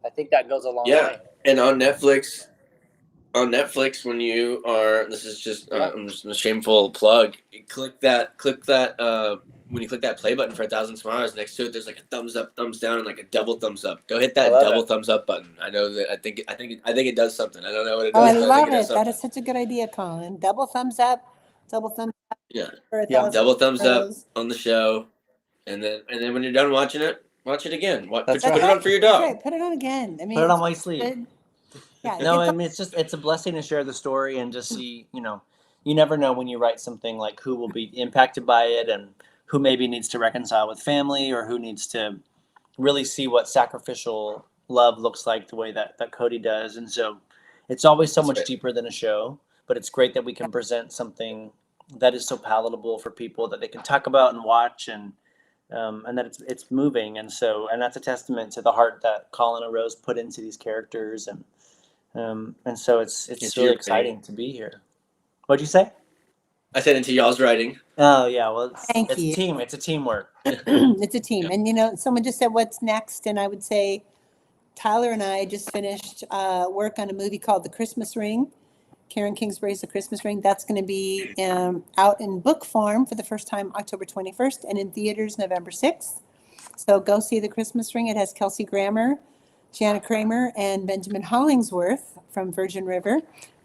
Speaker 4: I think that goes a long way.
Speaker 3: And on Netflix, when you are, this is just a shameful plug, you click that when you click that play button for 1,000 Tomorrows, next to it there's like a thumbs up, thumbs down, and like a double thumbs up. Go hit that double thumbs up button. I know that I think it does something. I don't know what it does.
Speaker 1: I love it. That is such a good idea, Colin. Double thumbs up, double thumbs up.
Speaker 3: Yeah.
Speaker 1: Double
Speaker 3: thumbs up on the show, and then when you're done watching it, watch it again. Put it on for your dog.
Speaker 1: Right. Put it on again. I mean,
Speaker 4: put it on my sleeve.
Speaker 1: Yeah.
Speaker 4: No, I mean, it's a blessing to share the story and just see, you never know when you write something like who will be impacted by it, and who maybe needs to reconcile with family, or who needs to really see what sacrificial love looks like the way that Cody does. And so it's always so much deeper than a show, but it's great that we can present something that is so palatable for people that they can talk about and watch. And and that it's moving, and that's a testament to the heart that Colin and Rose put into these characters, and so it's
Speaker 3: It's
Speaker 4: really
Speaker 3: your
Speaker 4: exciting to be here. What'd you say?
Speaker 3: I said into y'all's writing.
Speaker 4: Oh yeah, well
Speaker 1: Thank
Speaker 4: it's
Speaker 1: you.
Speaker 4: a team. It's a teamwork.
Speaker 1: It's a team. And someone just said, what's next? And I would say Tyler and I just finished work on a movie called The Christmas Ring. Karen Kingsbury's The Christmas Ring. That's going to be out in book form for the first time October 21st and in theaters November 6th. So go see The Christmas Ring. It has Kelsey Grammer, Gianna Kramer, and Benjamin Hollingsworth from Virgin River.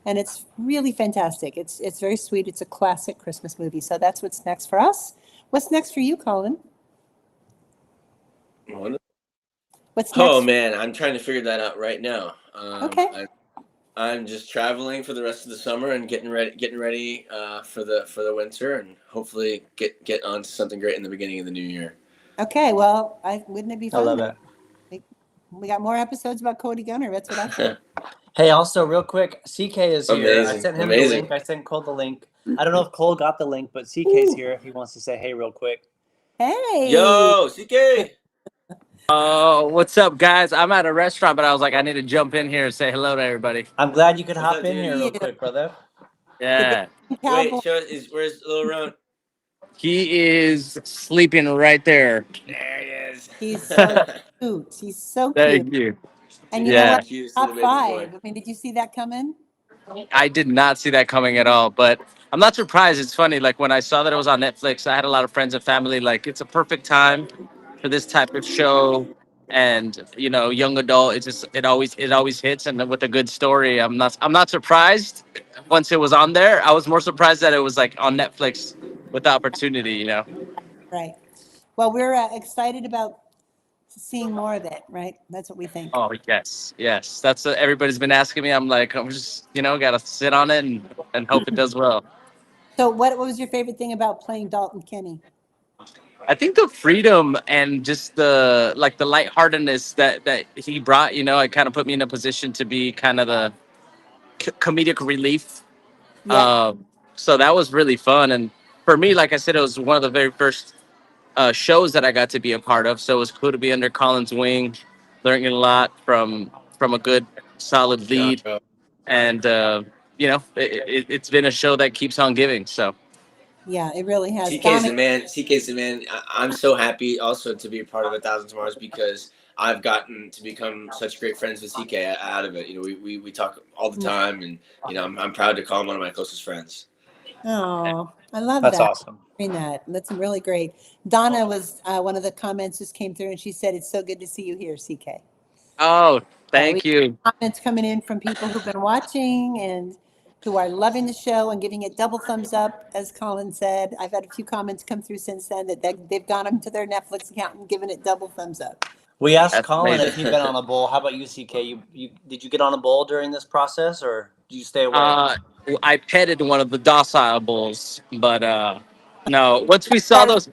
Speaker 1: And it's really fantastic. It's very sweet. It's a classic Christmas movie. So that's what's next for us. What's next for you, Colin? What's next?
Speaker 3: Oh man, I'm trying to figure that out right now.
Speaker 1: Okay.
Speaker 3: I'm just traveling for the rest of the summer and getting ready for the winter, and hopefully get on to something great in the beginning of the new year.
Speaker 1: Okay. Well, wouldn't it be
Speaker 4: I
Speaker 1: fun?
Speaker 4: love
Speaker 1: then?
Speaker 4: it.
Speaker 1: We got more episodes about Cody Gunner. That's what I think.
Speaker 4: Hey, also real quick, CK is here. I
Speaker 3: Amazing,
Speaker 4: sent him the
Speaker 3: amazing.
Speaker 4: link. I sent Cole the link. I don't know if Cole got the link, but CK's here if he wants to say hey real quick.
Speaker 1: Hey.
Speaker 3: Yo, CK.
Speaker 5: Oh, what's up, guys? I'm at a restaurant, but I was like, I need to jump in here and say hello to everybody.
Speaker 4: I'm glad you could
Speaker 3: What's
Speaker 4: hop
Speaker 3: up,
Speaker 4: in
Speaker 3: dude?
Speaker 4: here real
Speaker 1: Yeah.
Speaker 4: quick, brother.
Speaker 5: Yeah.
Speaker 1: Cowboy.
Speaker 3: Wait, where's Little Roan?
Speaker 5: He is sleeping right there.
Speaker 3: There he is.
Speaker 1: He's so cute. He's so
Speaker 5: Thank
Speaker 1: cute.
Speaker 5: you.
Speaker 1: And you know
Speaker 5: Yeah.
Speaker 1: what?
Speaker 3: Cutest
Speaker 1: Top
Speaker 3: little baby
Speaker 1: five.
Speaker 3: boy.
Speaker 1: I mean, did you see that coming?
Speaker 5: I did not see that coming at all, but I'm not surprised. It's funny. Like when I saw that it was on Netflix, I had a lot of friends and family. Like it's a perfect time for this type of show. And young adult, it always hits. And with a good story, I'm not surprised once it was on there. I was more surprised that it was like on Netflix with the opportunity.
Speaker 1: Right. Well, we're excited about seeing more of it, right? That's what we think.
Speaker 5: Oh yes. That's what everybody's been asking me. I'm like, I'm just gotta sit on it and hope it does well.
Speaker 1: So what was your favorite thing about playing Dalton Kenny?
Speaker 5: I think the freedom and just the lightheartedness that he brought, it kind of put me in a position to be kind of the comedic relief.
Speaker 1: Yeah.
Speaker 5: So that was really fun. And for me, like I said, it was one of the very first shows that I got to be a part of. So it was cool to be under Colin's wing, learning a lot from a good, solid lead.
Speaker 3: Bro.
Speaker 5: And it's been a show that keeps on giving. So
Speaker 1: Yeah, it really has.
Speaker 3: CK's the man. CK's the man. I'm so happy also to be a part of 1,000 Tomorrows because I've gotten to become such great friends with CK out of it. We talk all the time, and I'm proud to call him one of my closest friends.
Speaker 1: Oh, I love
Speaker 4: That's
Speaker 1: that.
Speaker 4: awesome.
Speaker 1: That's really great. Donna was one of the comments just came through, and she said, "It's so good to see you here, CK."
Speaker 5: oh, thank you.
Speaker 1: Comments coming in from people who've been watching and who are loving the show and giving it double thumbs up, as Colin said. I've had a few comments come through since then that they've gone into their Netflix account and given it double thumbs up.
Speaker 4: We asked
Speaker 5: That's
Speaker 4: Colin
Speaker 5: amazing.
Speaker 4: if he'd been on a bowl. How about you, CK? You did you get on a bowl during this process, or did you stay away?
Speaker 5: I petted one of the docile bulls, but no. Once we saw those,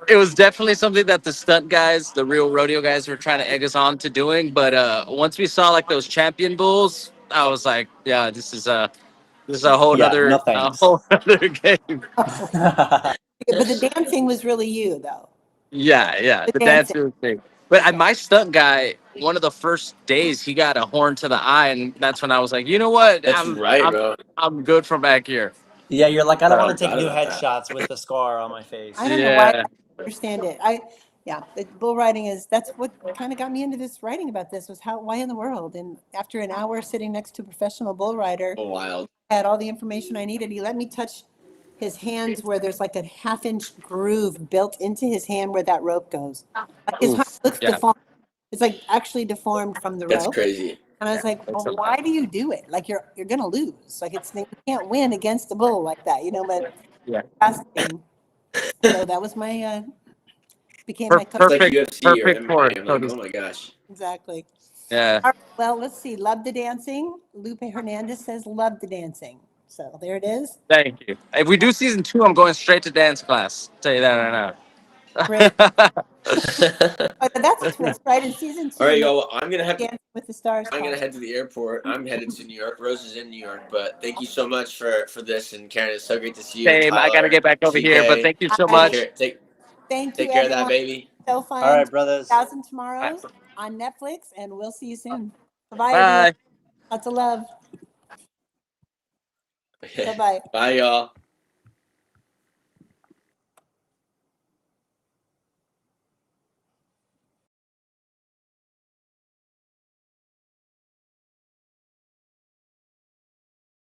Speaker 5: it was definitely something that the stunt guys, the real rodeo guys, were trying to egg us on to doing. But once we saw like those champion bulls, I was like, yeah, this is a whole
Speaker 4: Yeah,
Speaker 5: other
Speaker 4: no
Speaker 5: a
Speaker 4: thanks.
Speaker 5: whole other game.
Speaker 1: But the dancing was really you, though.
Speaker 5: Yeah,
Speaker 1: The
Speaker 5: the
Speaker 1: dancing.
Speaker 5: dancing thing. But my stunt guy, one of the first days, he got a horn to the eye, and that's when I was like, you know what,
Speaker 3: That's right, bro.
Speaker 5: I'm good from back here.
Speaker 4: Yeah, you're like, I don't want to take
Speaker 3: forgot
Speaker 4: new
Speaker 3: about that.
Speaker 4: headshots with the scar on my face.
Speaker 1: I don't know why I
Speaker 5: Yeah.
Speaker 1: don't understand it. The bull riding that's what kind of got me into this writing about this was why in the world? And after an hour sitting next to a professional bull rider,
Speaker 3: Wild.
Speaker 1: I had all the information I needed. He let me touch his hands where there's like a half-inch groove built into his hand where that rope goes. Like his
Speaker 5: Oof,
Speaker 1: hand looks
Speaker 5: yeah.
Speaker 1: deformed. It's like actually deformed from the
Speaker 3: That's
Speaker 1: rope.
Speaker 3: crazy.
Speaker 1: And I was like, well, why do you do it? Like you're gonna lose. Like you can't win against a bull like that, but
Speaker 5: Yeah.
Speaker 1: fascinating. So that was my became my
Speaker 3: It's like
Speaker 5: Perfect,
Speaker 3: UFC or
Speaker 5: perfect for
Speaker 3: MMA.
Speaker 5: it.
Speaker 3: I'm like, oh my gosh.
Speaker 1: exactly.
Speaker 5: Yeah.
Speaker 1: All right, well, let's see. Love the dancing. Lupe Hernandez says love the dancing. So there it is.
Speaker 5: Thank you. If we do season 2, I'm going straight to dance class. Tell you that right
Speaker 1: Great.
Speaker 5: now.
Speaker 1: But that's a twist, right? In season 2,
Speaker 3: All right, y'all. Well, I'm gonna
Speaker 1: Dancing with the Stars.
Speaker 3: I'm gonna head to the airport. I'm headed to New York. Rose is in New York, but thank you so much for this. And Karen, it's so great to see you.
Speaker 5: Same. I gotta
Speaker 3: Tyler,
Speaker 5: get back over here, but
Speaker 3: CK.
Speaker 5: thank you so
Speaker 1: Bye.
Speaker 5: much.
Speaker 3: Take
Speaker 1: Thank
Speaker 3: Take
Speaker 1: you,
Speaker 3: care of that,
Speaker 1: everyone.
Speaker 3: baby.
Speaker 1: So fun.
Speaker 4: All right, brothers.
Speaker 1: 1,000 Tomorrows on Netflix, and we'll see you soon. Bye-bye,
Speaker 5: Bye.
Speaker 1: everyone. Lots of love. Bye-bye.
Speaker 3: Bye, y'all.